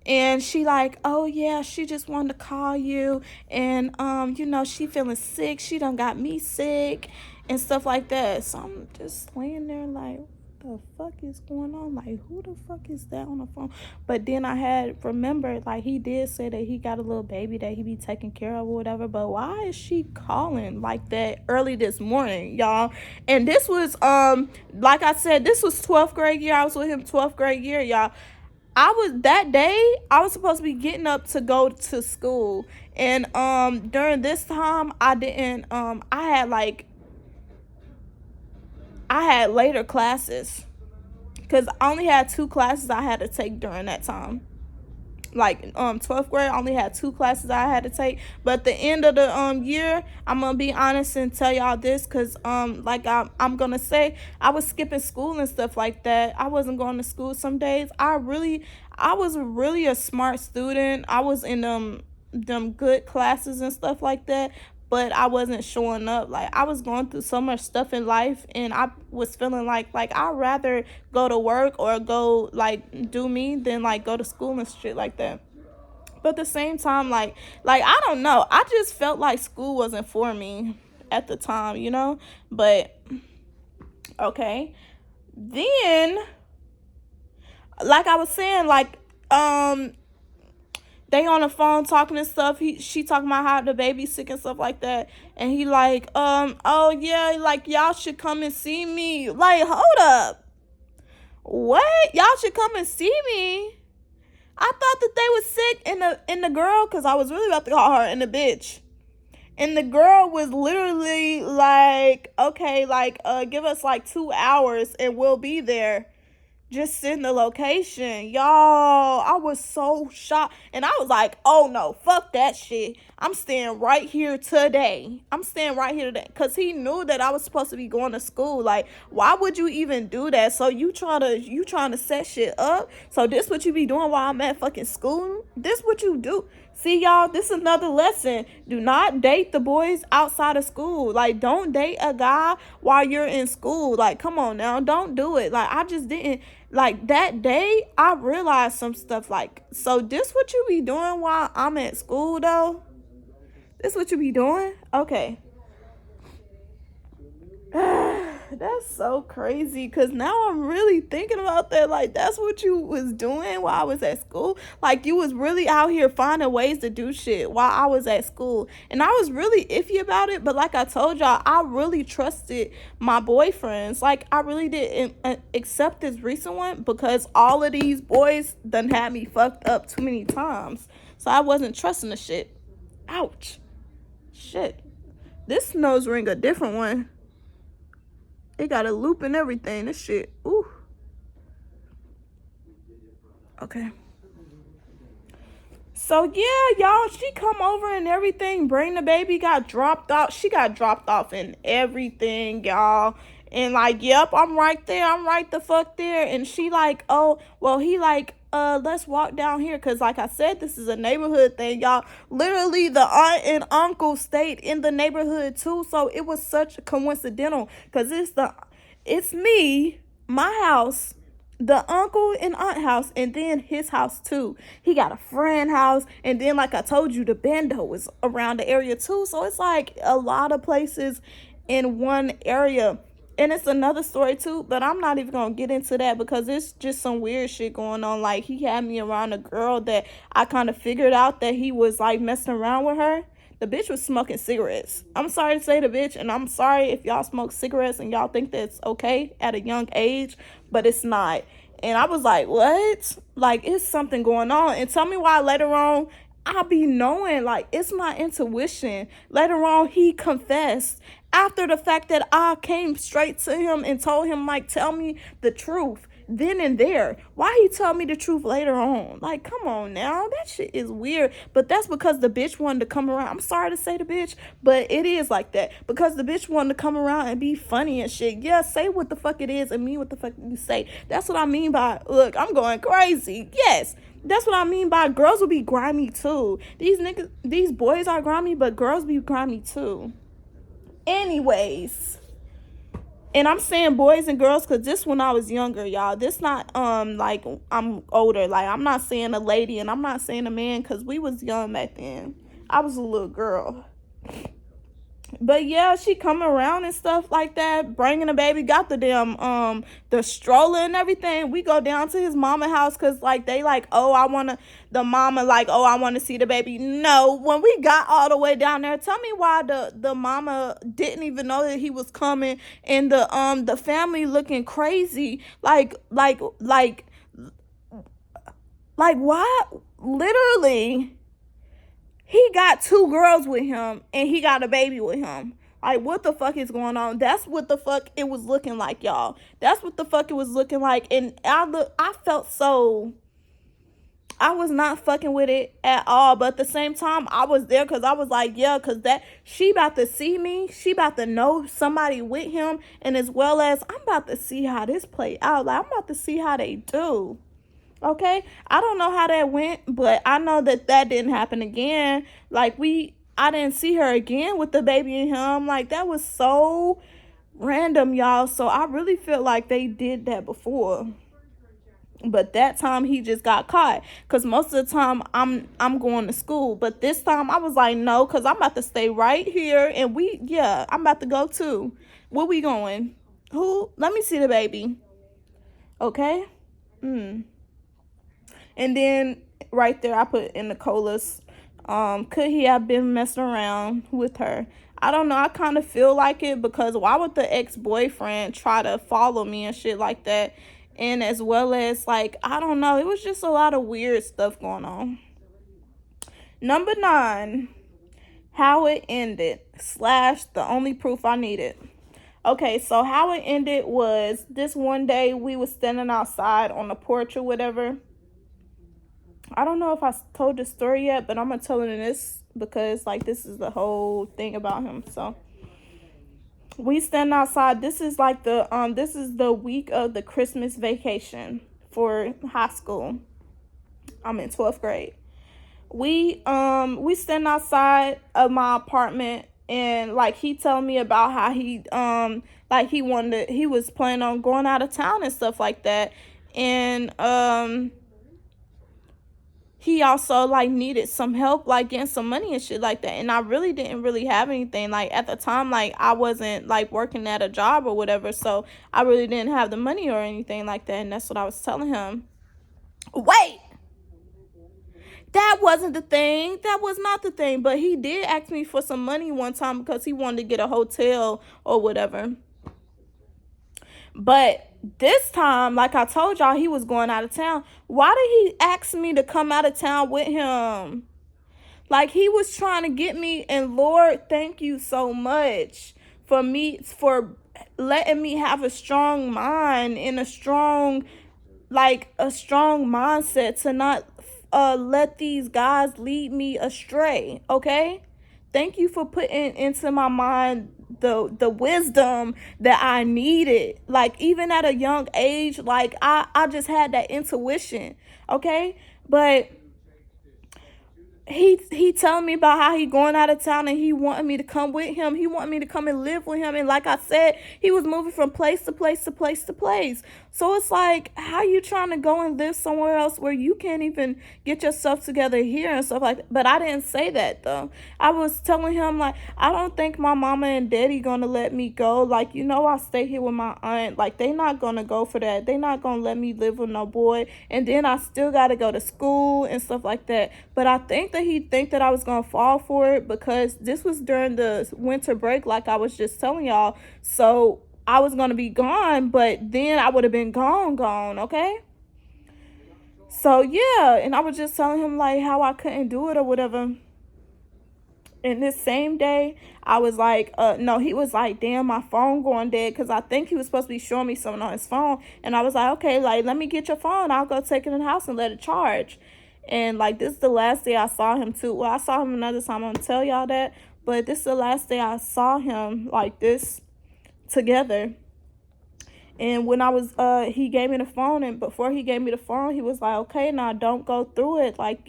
And she like, oh yeah, she just wanted to call you, and she feeling sick, she done got me sick and stuff like that. So I'm just laying there like, what the fuck is going on? Like, who the fuck is that on the phone? But then I had remembered, like, he did say that he got a little baby that he be taking care of or whatever. But why is she calling like that early this morning, y'all? And this was like I said, this was 12th grade year. I was with him 12th grade year, y'all. That day, I was supposed to be getting up to go to school. And during this time, I didn't I had later classes, because I only had 2 classes I had to take during that time. Like 12th grade, I only had 2 classes I had to take. But at the end of the year, I'm gonna be honest and tell y'all this, because I'm gonna say, I was skipping school and stuff like that. I wasn't going to school some days. I was really a smart student. I was in them good classes and stuff like that, but I wasn't showing up. Like, I was going through so much stuff in life, and I was feeling like I'd rather go to work or go, like, do me than, like, go to school and shit like that. But at the same time, like I don't know, I just felt like school wasn't for me at the time, but okay. Then, like I was saying, like, they on the phone talking and stuff. She talking about how the baby's sick and stuff like that. And he like, oh yeah, like, y'all should come and see me. Like, hold up. What? Y'all should come and see me? I thought that they was sick in the girl, because I was really about to call her in the bitch. And the girl was literally like, okay, like, give us like 2 hours and we'll be there. Just send the location. Y'all, I was so shocked. And I was like, oh no, fuck that shit. I'm staying right here today. Because he knew that I was supposed to be going to school. Like, why would you even do that? So you trying to set shit up? So this what you be doing while I'm at fucking school? This what you do? See, y'all, this is another lesson. Do not date the boys outside of school. Like, don't date a guy while you're in school. Like, come on now. Don't do it. Like, I just didn't. Like, that day, I realized some stuff. Like, so this what you be doing while I'm at school, though? This what you be doing? Okay. That's so crazy, because now I'm really thinking about that. Like, that's what you was doing while I was at school. Like, you was really out here finding ways to do shit while I was at school. And I was really iffy about it, but like I told y'all, I really trusted my boyfriends. Like, I really did accept this recent one, because all of these boys done had me fucked up too many times. So I wasn't trusting the shit. Ouch. Shit. This nose ring a different one. It got a loop and everything. This shit. Ooh. Okay. So yeah, y'all, she come over and everything, bring the baby, got dropped off. She got dropped off and everything, y'all. And like, yep, I'm right there. I'm right the fuck there. And she like, oh, well, he like, let's walk down here. Cause like I said, this is a neighborhood thing, y'all. Literally the aunt and uncle stayed in the neighborhood too. So it was such coincidental. Cause it's me, my house, the uncle and aunt house, and then his house too. He got a friend house, and then like I told you, the bando is around the area too. So it's like a lot of places in one area. And it's another story too, but I'm not even gonna get into that because it's just some weird shit going on. Like, he had me around a girl that I kind of figured out that he was like messing around with her. The bitch was smoking cigarettes. I'm sorry to say the bitch, and I'm sorry if y'all smoke cigarettes and y'all think that's okay at a young age, but it's not. And I was like, what? Like, it's something going on. And tell me why later on I'll be knowing, like, it's my intuition. Later on, he confessed after the fact that I came straight to him and told him, like, tell me the truth then and there. Why he tell me the truth later on? Like, come on now. That shit is weird. But that's because the bitch wanted to come around. I'm sorry to say the bitch, but it is like that. Because the bitch wanted to come around and be funny and shit. Yeah, say what the fuck it is and mean what the fuck you say. That's what I mean by, look, I'm going crazy. Yes. That's what I mean by girls will be grimy too. These boys are grimy, but girls be grimy too. Anyways. And I'm saying boys and girls because this when I was younger, y'all. This not like I'm older. Like, I'm not saying a lady and I'm not saying a man because we was young back then. I was a little girl. But yeah, she come around and stuff like that, bringing the baby, got the damn the stroller and everything. We go down to his mama house because like they like, oh, I wanna, the mama like, oh, I want to see the baby. No, when we got all the way down there, tell me why the mama didn't even know that he was coming, and the family looking crazy, like why? Literally, he got 2 girls with him and he got a baby with him. Like, what the fuck is going on? That's what the fuck it was looking like, y'all. That's what the fuck it was looking like. And I felt so, I was not fucking with it at all. But at the same time, I was there because I was like, yeah, because that, she about to see me. She about to know somebody with him. And as well as, I'm about to see how this play out. Like, I'm about to see how they do. Okay, I don't know how that went, but I know that didn't happen again. Like, I didn't see her again with the baby and him. Like, that was so random, y'all. So I really feel like they did that before, but that time he just got caught. Cause most of the time I'm going to school, but this time I was like, no, cause I'm about to stay right here, and I'm about to go too. Where we going? Who? Let me see the baby. Okay. And then right there, I put in the colas, could he have been messing around with her? I don't know. I kind of feel like it because why would the ex-boyfriend try to follow me and shit like that? And as well as, like, I don't know. It was just a lot of weird stuff going on. Number 9, how it ended / the only proof I needed. Okay, so how it ended was this one day we was standing outside on the porch or whatever. I don't know if I told the story yet, but I'm going to tell it in this because, like, this is the whole thing about him. So, we stand outside. This is, like, this is the week of the Christmas vacation for high school. I'm in 12th grade. We stand outside of my apartment, and, like, he told me about how he, like, he was planning on going out of town and stuff like that. And, he also, like, needed some help, like, getting some money and shit like that. And I really didn't really have anything. Like, at the time, like, I wasn't, like, working at a job or whatever. So, I really didn't have the money or anything like that. And that's what I was telling him. Wait! That wasn't the thing. That was not the thing. But he did ask me for some money one time because he wanted to get a hotel or whatever. But this time, like I told y'all, he was going out of town. Why did he ask me to come out of town with him? Like, he was trying to get me, and Lord, thank you so much for letting me have a strong mind and a strong like a strong mindset to not let these guys lead me astray, okay? Thank you for putting into my mind the wisdom that I needed. Like, even at a young age, like I just had that intuition, okay? But he telling me about how he going out of town and he wanted me to come with him. He wanted me to come and live with him. And like I said, he was moving from place to place to place to place. So it's like, how you trying to go and live somewhere else where you can't even get yourself together here and stuff like that? But I didn't say that though. I was telling him, like, I don't think my mama and daddy gonna let me go. Like, I stay here with my aunt. Like, they not gonna go for that. They not gonna let me live with no boy. And then I still gotta go to school and stuff like that. But I think that he think that I was gonna fall for it because this was during the winter break, like I was just telling y'all. So I was gonna be gone, but then I would have been gone, okay? So yeah, and I was just telling him like how I couldn't do it or whatever. And this same day, I was like, no, he was like, damn, my phone going dead, because I think he was supposed to be showing me something on his phone. And I was like, okay, like, let me get your phone. I'll go take it in the house and let it charge. And like, this is the last day I saw him too. Well, I saw him another time. I'm gonna tell y'all that. But this is the last day I saw him like this together. And when I was, he gave me the phone, and before he gave me the phone, he was like, okay, now don't go through it. Like,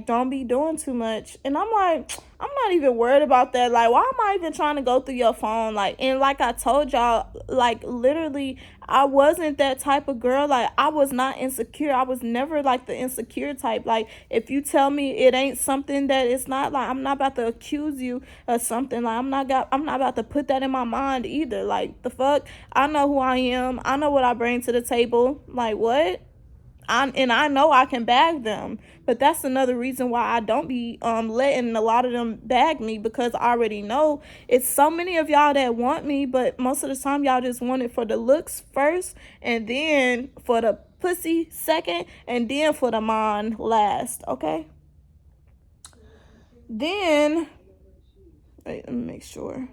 don't be doing too much. And I'm like, I'm not even worried about that. Like, why am I even trying to go through your phone? Like, and like I told y'all, like, literally, I wasn't that type of girl. Like, I was not insecure. I was never like the insecure type. Like, if you tell me it ain't something that it's not, like, I'm not about to accuse you of something. Like, I'm not about to put that in my mind either. Like, the fuck? I know who I am. I know what I bring to the table. Like, what? I know I can bag them, but that's another reason why I don't be letting a lot of them bag me, because I already know it's so many of y'all that want me, but most of the time y'all just want it for the looks first, and then for the pussy second, and then for the mind last, okay? Then, wait, let me make sure.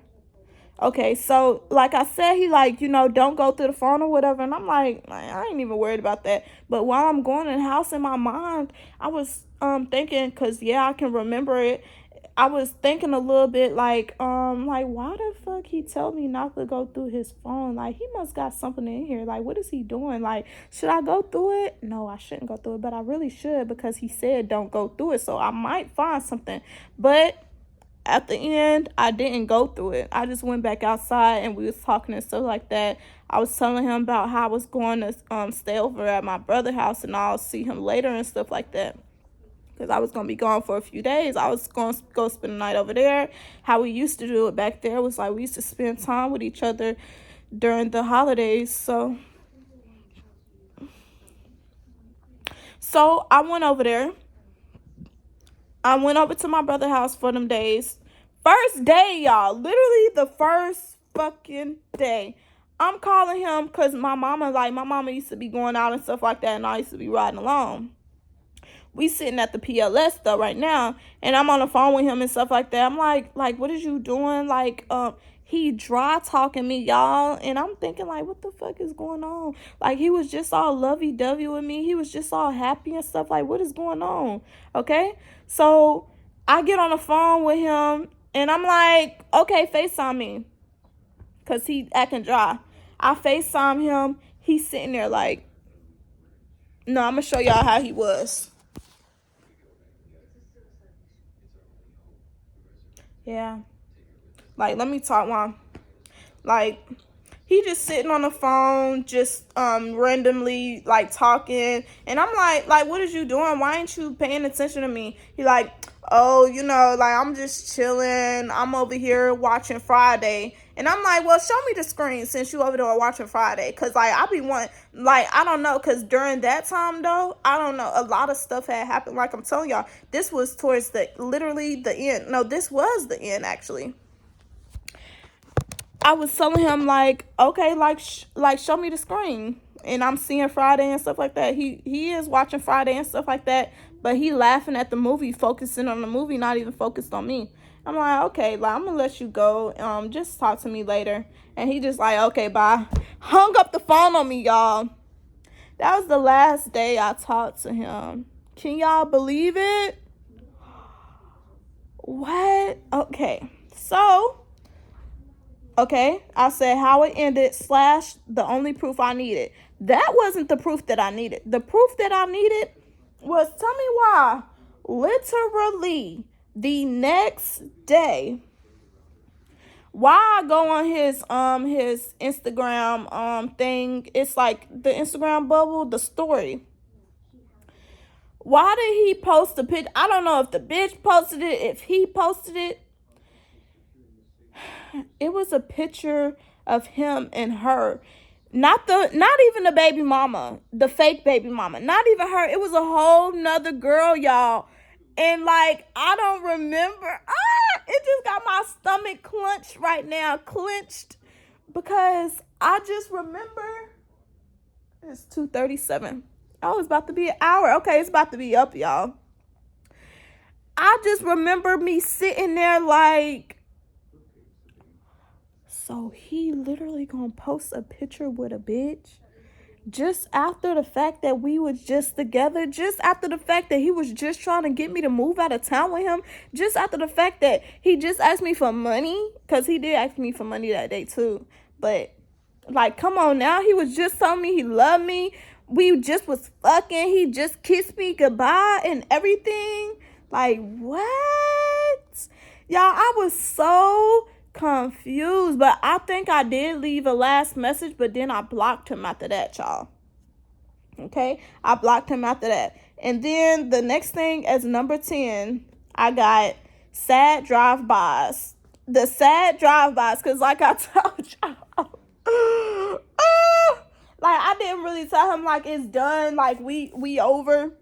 Okay, so like I said, he like, don't go through the phone or whatever. And I'm like, I ain't even worried about that. But while I'm going in the house, in my mind, I was thinking, because yeah, I can remember it. I was thinking a little bit like why the fuck he tell me not to go through his phone? Like, he must got something in here. Like, what is he doing? Like, should I go through it? No, I shouldn't go through it, but I really should, because he said don't go through it. So I might find something. But at the end, I didn't go through it. I just went back outside and we was talking and stuff like that. I was telling him about how I was going to stay over at my brother's house, and I'll see him later and stuff like that, because I was going to be gone for a few days. I was going to go spend the night over there. How we used to do it back there was like we used to spend time with each other during the holidays. So I went over there. I went over to my brother's house for them days. First day, y'all. Literally the first fucking day. I'm calling him because my mama used to be going out and stuff like that, and I used to be riding along. We sitting at the PLS though right now, and I'm on the phone with him and stuff like that. I'm like, what is you doing? Like, he dry talking me, y'all, and I'm thinking like, what the fuck is going on? Like, he was just all lovey-dovey with me. He was just all happy and stuff. Like, what is going on? Okay, so I get on the phone with him, and I'm like, okay, FaceTime me, because he acting dry. I FaceTime him. He's sitting there like, no, I'm going to show y'all how he was. Yeah. Like, let me talk one. Like, he just sitting on the phone, just randomly like talking, and I'm like, what is you doing? Why ain't you paying attention to me? He like, oh, like, I'm just chilling. I'm over here watching Friday. And I'm like, well, show me the screen since you over there watching Friday. Because, like, I be wanting, like, I don't know. Because during that time, though, I don't know. A lot of stuff had happened. Like I'm telling y'all, this was towards literally the end. No, this was the end, actually. I was telling him, like, okay, like show me the screen. And I'm seeing Friday and stuff like that. He is watching Friday and stuff like that. But he laughing at the movie, focusing on the movie, not even focused on me. I'm like, okay, like, I'm going to let you go. Just talk to me later. And he just like, okay, bye. Hung up the phone on me, y'all. That was the last day I talked to him. Can y'all believe it? What? Okay. So, okay, I said how it ended slash the only proof I needed. That wasn't the proof that I needed. The proof that I needed was, tell me why, literally the next day, why I go on his Instagram thing, it's like the Instagram bubble, the story. Why did he post a picture? I don't know if the bitch posted it, if he posted it. It was a picture of him and her. Not even the baby mama, the fake baby mama. Not even her. It was a whole nother girl, y'all. And like, I don't remember. It just got my stomach clenched right now. Clenched. Because I just remember it's 2:37. Oh, it's about to be an hour. Okay, it's about to be up, y'all. I just remember me sitting there like, so he literally gonna post a picture with a bitch just after the fact that we was just together, just after the fact that he was just trying to get me to move out of town with him, just after the fact that he just asked me for money, because he did ask me for money that day too. But like, come on now, he was just telling me he loved me. We just was fucking. He just kissed me goodbye and everything. Like, what? Y'all, I was so confused. But I think I did leave a last message, but then I blocked him after that, y'all. Okay? I blocked him after that. And then the next thing as number 10, I got sad drive-bys. The sad drive-bys, because like I told y'all, like I didn't really tell him like it's done, like we over.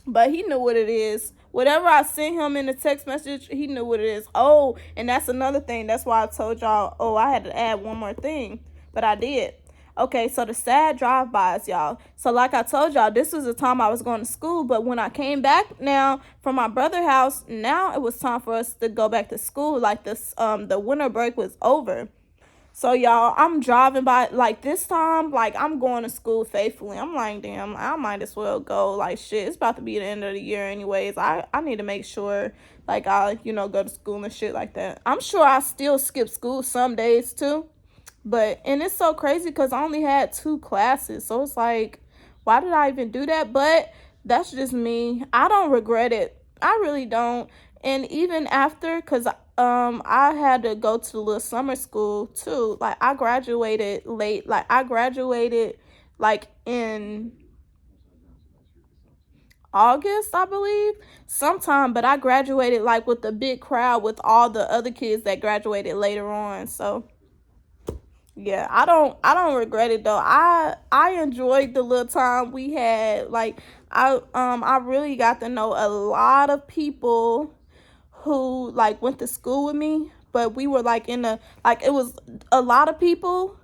But he knew what it is. Whatever I sent him in the text message, he knew what it is. Oh, and that's another thing. That's why I told y'all, I had to add one more thing. But I did. Okay, so the sad drive-bys, y'all. So like I told y'all, this was the time I was going to school. But when I came back now from my brother's house, now it was time for us to go back to school. Like this, the winter break was over. So, y'all, I'm driving by, like, this time, like, I'm going to school faithfully. I'm like, damn, I might as well go. Like, shit, it's about to be the end of the year anyways. I need to make sure, like, I, go to school and shit like that. I'm sure I still skip school some days, too. But, and it's so crazy because I only had 2 classes. So, it's like, why did I even do that? But that's just me. I don't regret it. I really don't. And even after, because I had to go to the little summer school too. Like I graduated late. Like I graduated like in August, I believe, sometime. But I graduated like with a big crowd with all the other kids that graduated later on. So yeah, I don't regret it though. I enjoyed the little time we had. Like I really got to know a lot of people who like went to school with me, but we were like in a, like it was a lot of people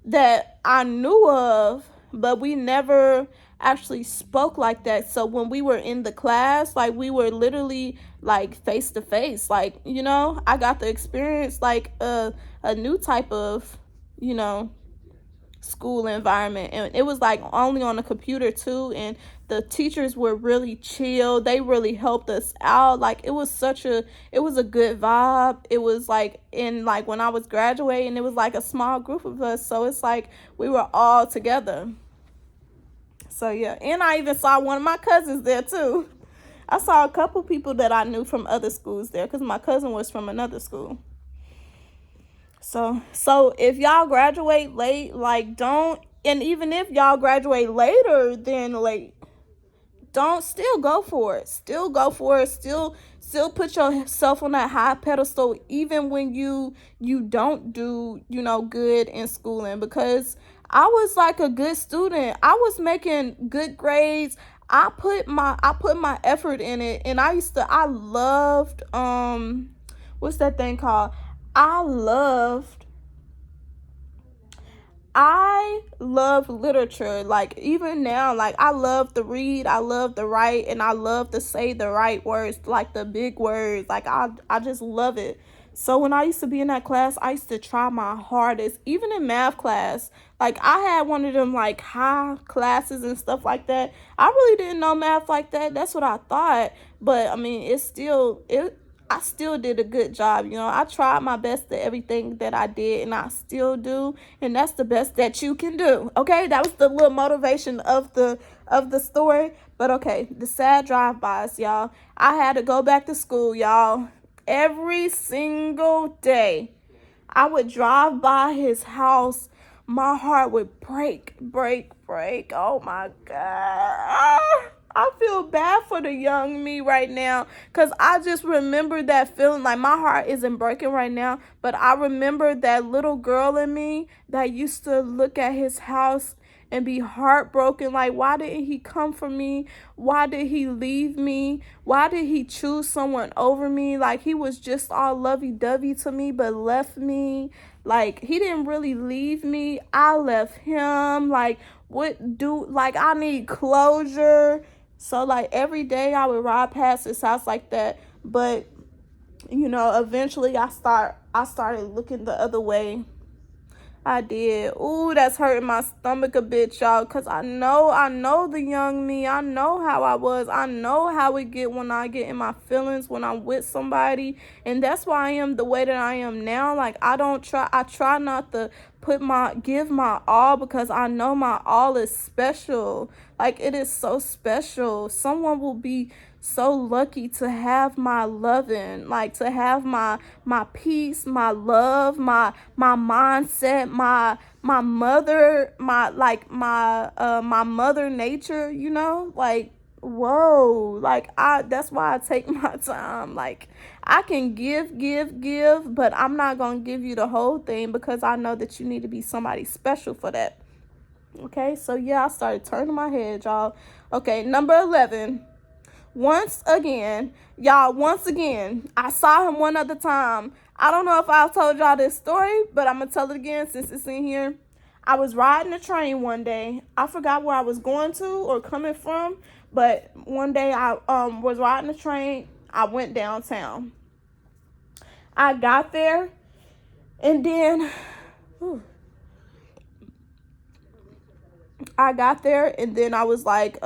that I knew of, but we never actually spoke like that. So when we were in the class, like we were literally like face to face, like, I got to experience like a new type of, school environment. And it was like only on the computer too, and the teachers were really chill. They really helped us out. Like it was a good vibe. It was like in like when I was graduating, it was like a small group of us, so it's like we were all together. So yeah, and I even saw one of my cousins there too. I saw a couple people that I knew from other schools there because my cousin was from another school. So if y'all graduate late, like don't, and even if y'all graduate later than late, don't, still go for it. Still go for it. Still put yourself on that high pedestal, even when you don't do, good in schooling, because I was like a good student. I was making good grades. I put my effort in it, and I loved what's that thing called? I love literature. Like even now, like I love to read, I love to write, and I love to say the right words, like the big words. Like I just love it. So when I used to be in that class, I used to try my hardest, even in math class. Like I had one of them like high classes and stuff like that. I really didn't know math like that. That's what I thought. But I mean, it I still did a good job. I tried my best at everything that I did, and I still do. And that's the best that you can do. Okay, that was the little motivation of the story. But okay, the sad drive-bys, y'all. I had to go back to school, y'all. Every single day, I would drive by his house. My heart would break. Oh my God. I feel bad for the young me right now because I just remember that feeling. Like my heart isn't breaking right now, but I remember that little girl in me that used to look at his house and be heartbroken. Like, why didn't he come for me? Why did he leave me? Why did he choose someone over me? Like, he was just all lovey-dovey to me, but left me. Like, he didn't really leave me. I left him. Like, I need closure. So, like, every day I would ride past his house like that. But, eventually I started looking the other way. I did. Ooh, that's hurting my stomach a bit, y'all. Because I know the young me. I know how I was. I know how it get when I get in my feelings, when I'm with somebody. And that's why I am the way that I am now. Like, I try not to give my all because I know my all is special. Like, it is so special. Someone will be so lucky to have my loving, like to have my peace, my love, my mindset, my mother, my mother nature, like whoa, like that's why I take my time. Like I can give, but I'm not gonna give you the whole thing because I know that you need to be somebody special for that. Okay, so yeah, I started turning my head, y'all. Okay, number 11. Once again, I saw him one other time. I don't know if I've told y'all this story, but I'm going to tell it again since it's in here. I was riding a train one day. I forgot where I was going to or coming from, but one day I was riding a train. I went downtown. I got there, and then I was like,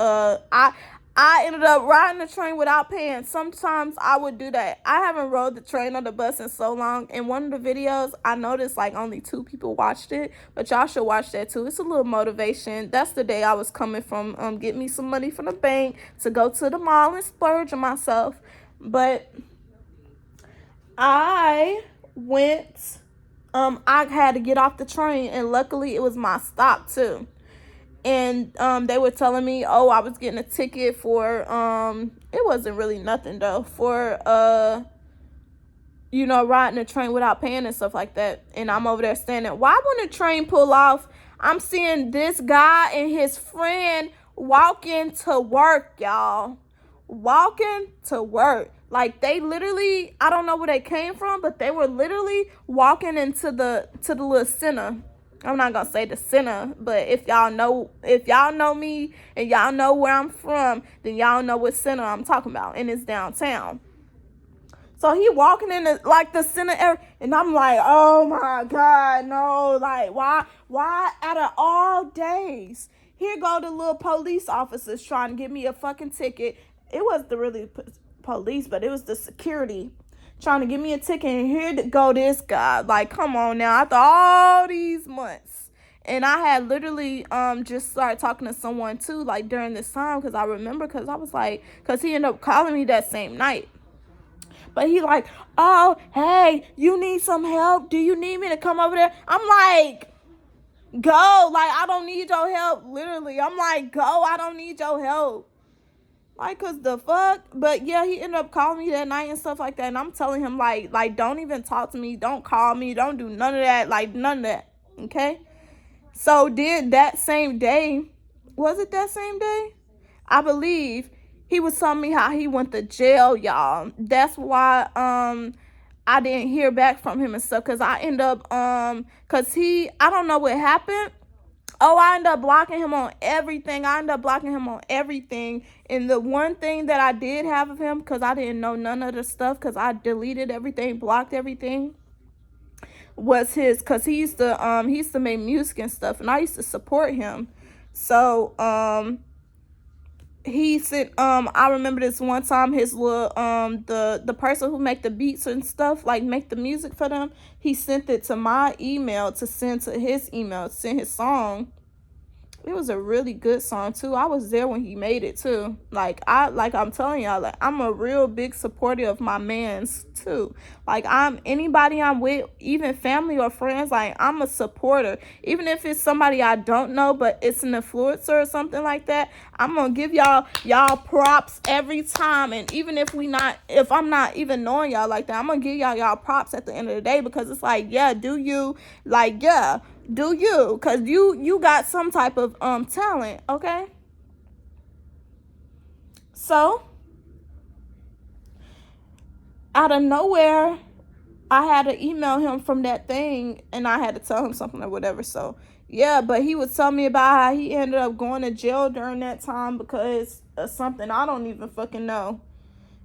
I ended up riding the train without paying. Sometimes I would do that. I haven't rode the train or the bus in so long. In one of the videos, I noticed like only 2 people watched it, but y'all should watch that too. It's a little motivation. That's the day I was coming from get me some money from the bank to go to the mall and splurge on myself. But I went, I had to get off the train, and luckily it was my stop too. And they were telling me, oh, I was getting a ticket for it wasn't really nothing though, for riding a train without paying and stuff like that. And I'm over there standing. Why when the train pull off, I'm seeing this guy and his friend walking to work, y'all. Walking to work. Like they literally, I don't know where they came from, but they were literally walking into the little center. I'm not gonna say the center, but if y'all know me and y'all know where I'm from, then y'all know what center I'm talking about, and it's downtown. So he walking in the center area, and I'm like, oh my God, no, like why out of all days, here go the little police officers trying to give me a fucking ticket. It was the really police, but it was the security trying to give me a ticket, and here to go this guy. Like, come on now, after all these months. And I had literally just started talking to someone too, like during this time, because I remember, because I was like, because he ended up calling me that same night. But he like, oh, hey, you need some help? Do you need me to come over there? I'm like, go. Like, I don't need your help. Literally, I'm like, go. I don't need your help. Like, cause the fuck. But yeah, he ended up calling me that night and stuff like that. And I'm telling him like, don't even talk to me. Don't call me. Don't do none of that. Like, none of that. Okay. So then that same day, was it that same day? I believe he was telling me how he went to jail, y'all. That's why I didn't hear back from him and stuff. Cause I end up cause I don't know what happened. Oh, I ended up blocking him on everything. And the one thing that I did have of him, because I didn't know none of the stuff, because I deleted everything, blocked everything, was his, because he used to make music and stuff, and I used to support him. So he sent I remember this one time, his little the person who make the beats and stuff, like make the music for them, he sent it to my email to send to his email, send his song. It was a really good song too. I was there when he made it too. I'm telling y'all, like, I'm a real big supporter of my mans too. Like, anybody I'm with, even family or friends, like, I'm a supporter. Even if it's somebody I don't know, but it's an influencer or something like that, I'm gonna give y'all props every time. And even if I'm not even knowing y'all like that, I'm gonna give y'all props at the end of the day, because it's like, yeah, do you, like, yeah, do you, because you got some type of talent, okay? So out of nowhere, I had to email him from that thing, and I had to tell him something or whatever. So yeah, but he would tell me about how he ended up going to jail during that time because of something I don't even fucking know.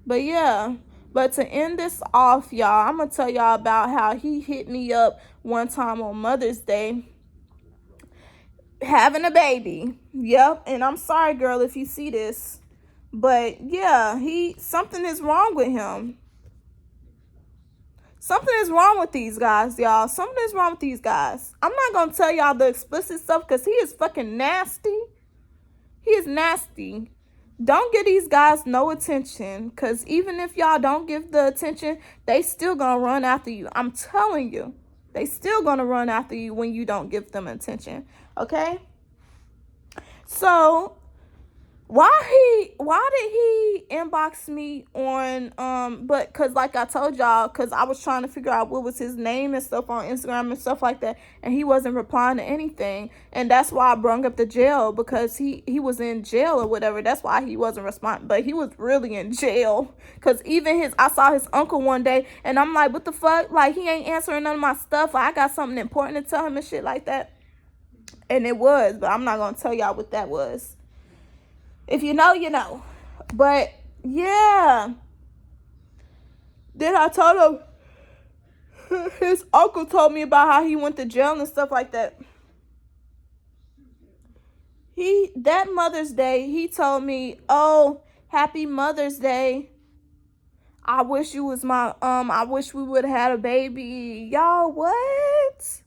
But yeah, but to end this off, y'all, I'm gonna tell y'all about how he hit me up one time on Mother's Day, having a baby. Yep. And I'm sorry, girl, if you see this, but yeah, something is wrong with him. Something is wrong with these guys, y'all. Something is wrong with these guys. I'm not gonna tell y'all the explicit stuff because he is fucking nasty. He is nasty. Don't give these guys no attention, because even if y'all don't give the attention, they still gonna run after you. I'm telling you, they still gonna run after you when you don't give them attention. Okay? So why did he inbox me on but because, like I told y'all, because I was trying to figure out what was his name and stuff on Instagram and stuff like that, and he wasn't replying to anything, and that's why I brung up the jail, because he was in jail or whatever. That's why he wasn't responding, but he was really in jail, because even I saw his uncle one day, and I'm like, what the fuck, like, he ain't answering none of my stuff, like, I got something important to tell him and shit like that. And it was, but I'm not gonna tell y'all what that was. If you know, you know. But yeah, then I told him, his uncle told me about how he went to jail and stuff like that. That Mother's Day, he told me, oh, happy Mother's Day. I wish you was I wish we would have had a baby. Y'all, what?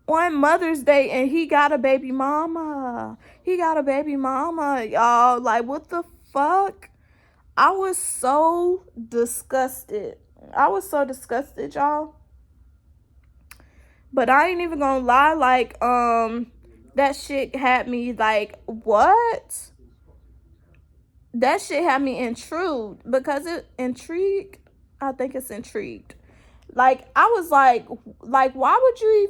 On Mother's Day, and he got a baby mama. Y'all. Like, what the fuck? I was so disgusted. Y'all. But I ain't even gonna lie, like, that shit had me like, what? That shit had me intrigued, because intrigued. I think it's intrigued. Like, I was like, why would you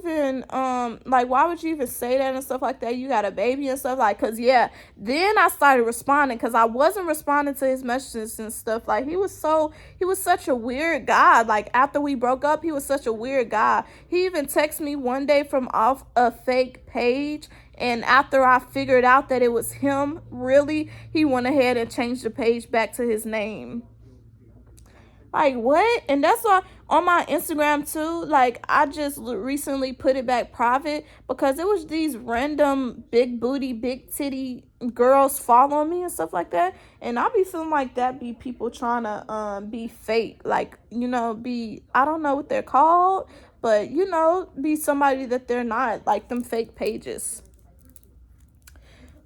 even say that and stuff like that? You got a baby and stuff, like, cause yeah, then I started responding, cause I wasn't responding to his messages and stuff. Like, he was such a weird guy. Like, after we broke up, he was such a weird guy. He even texted me one day from off a fake page, and after I figured out that it was him, really, he went ahead and changed the page back to his name. Like, what? And that's why on my Instagram too, like, I just recently put it back private, because it was these random big booty, big titty girls following me and stuff like that. And I be feeling like that be people trying to be fake, like, you know, I don't know what they're called, but, you know, be somebody that they're not, like them fake pages.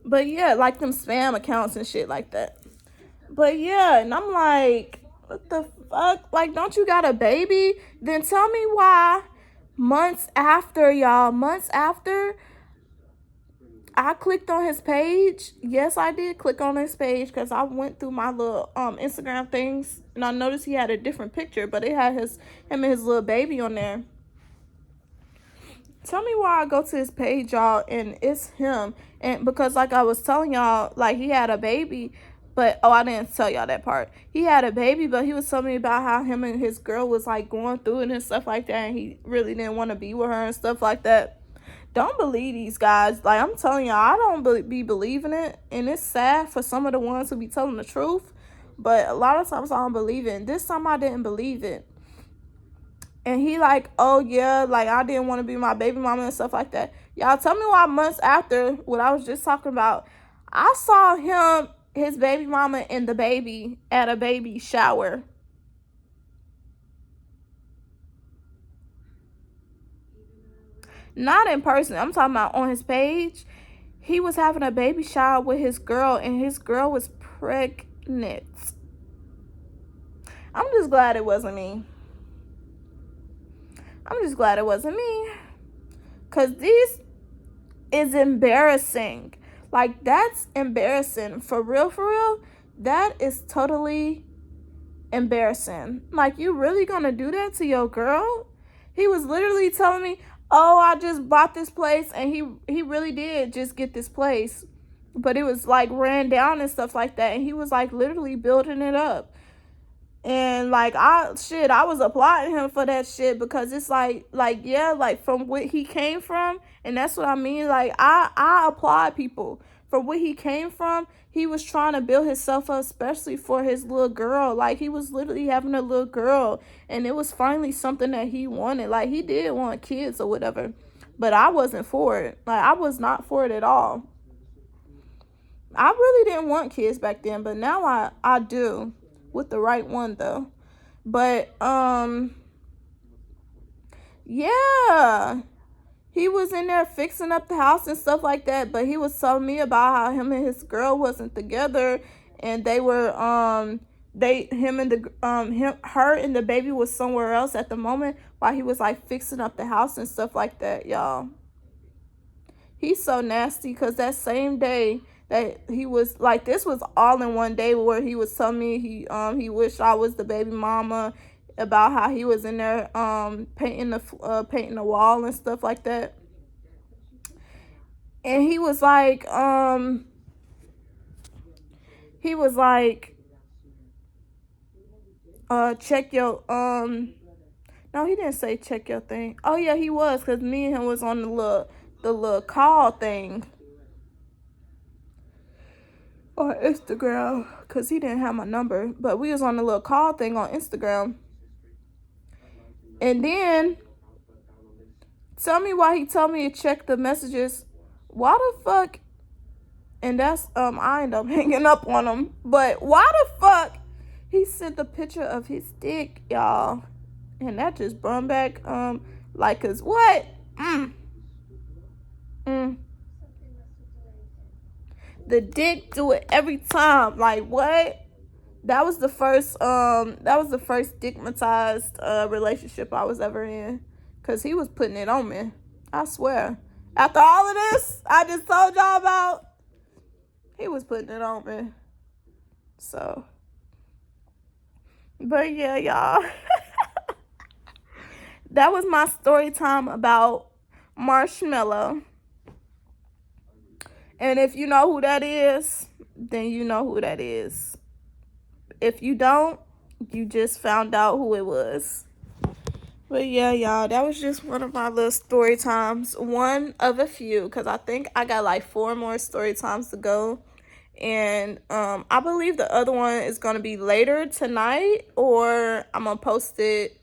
But yeah, like them spam accounts and shit like that. But yeah, and I'm like, what the fuck? Like, don't you got a baby? Then tell me why months after, I clicked on his page. Yes, I did click on his page, because I went through my little Instagram things, and I noticed he had a different picture, but it had him and his little baby on there. Tell me why I go to his page, y'all, and it's him. And because, like I was telling y'all, like, he had a baby, but, oh, I didn't tell y'all that part. He had a baby, but he was telling me about how him and his girl was, like, going through it and stuff like that, and he really didn't want to be with her and stuff like that. Don't believe these guys. Like, I'm telling y'all, I don't be believing it. And it's sad for some of the ones who be telling the truth. But a lot of times I don't believe it. And this time I didn't believe it. And he like, oh yeah, like I didn't want to be my baby mama and stuff like that. Y'all tell me why months after what I was just talking about, I saw him, his baby mama and the baby at a baby shower. Not in person. I'm talking about on his page. He was having a baby shower with his girl, and his girl was pregnant. I'm just glad it wasn't me. I'm just glad it wasn't me. Because this is embarrassing. Like, that's embarrassing. For real, that is totally embarrassing. Like, you really gonna do that to your girl? He was literally telling me, oh, I just bought this place, and he really did just get this place, but it was like ran down and stuff like that, and he was like literally building it up. And like I was applauding him for that shit, because it's like yeah, like from what he came from, and that's what I mean. Like I applaud people for what he came from. He was trying to build himself up, especially for his little girl. Like, he was literally having a little girl, and it was finally something that he wanted. Like, he did want kids or whatever, but I wasn't for it. Like, I was not for it at all. I really didn't want kids back then, but now I do, with the right one though. But yeah, he was in there fixing up the house and stuff like that, but he was telling me about how him and his girl wasn't together, and they were her and the baby was somewhere else at the moment while he was like fixing up the house and stuff like that, y'all. He's so nasty, because that same day that he was like, this was all in one day, where he was telling me he wished I was the baby mama, about how he was in there painting the wall and stuff like that. And he was like check your no, he didn't say check your thing. Oh yeah, he was, because me and him was on the little call thing on Instagram, because he didn't have my number, but we was on the little call thing on Instagram. And then tell me why he told me to check the messages. Why the fuck? And that's I end up hanging up on him. But why the fuck he sent the picture of his dick, y'all? And that just brought back like, cause what? The dick do it every time. Like, what? That was the first stigmatized relationship I was ever in, because he was putting it on me. I swear. After all of this I just told y'all about, he was putting it on me. So, but yeah, y'all. That was my story time about Marshmallow. And if you know who that is, then you know who that is. If you don't, you just found out who it was. But yeah, y'all, that was just one of my little story times. One of a few, because I think I got like 4 more story times to go. And I believe the other one is going to be later tonight, or I'm going to post it.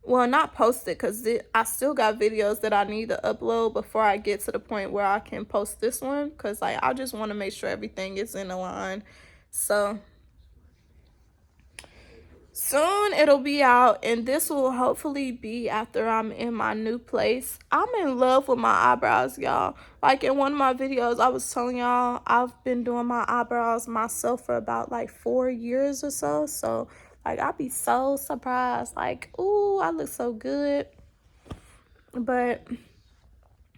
Well, not post it, because I still got videos that I need to upload before I get to the point where I can post this one, because like I just want to make sure everything is in line. So soon it'll be out, and this will hopefully be after I'm in my new place. I'm in love with my eyebrows, y'all. Like, in one of my videos I was telling y'all, I've been doing my eyebrows myself for about like 4 years or so. So like, I'd be so surprised, like, ooh, I look so good. But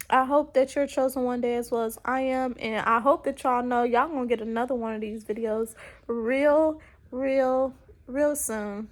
I hope that you're chosen one day as well as I am, and I hope that y'all know y'all gonna get another one of these videos real soon.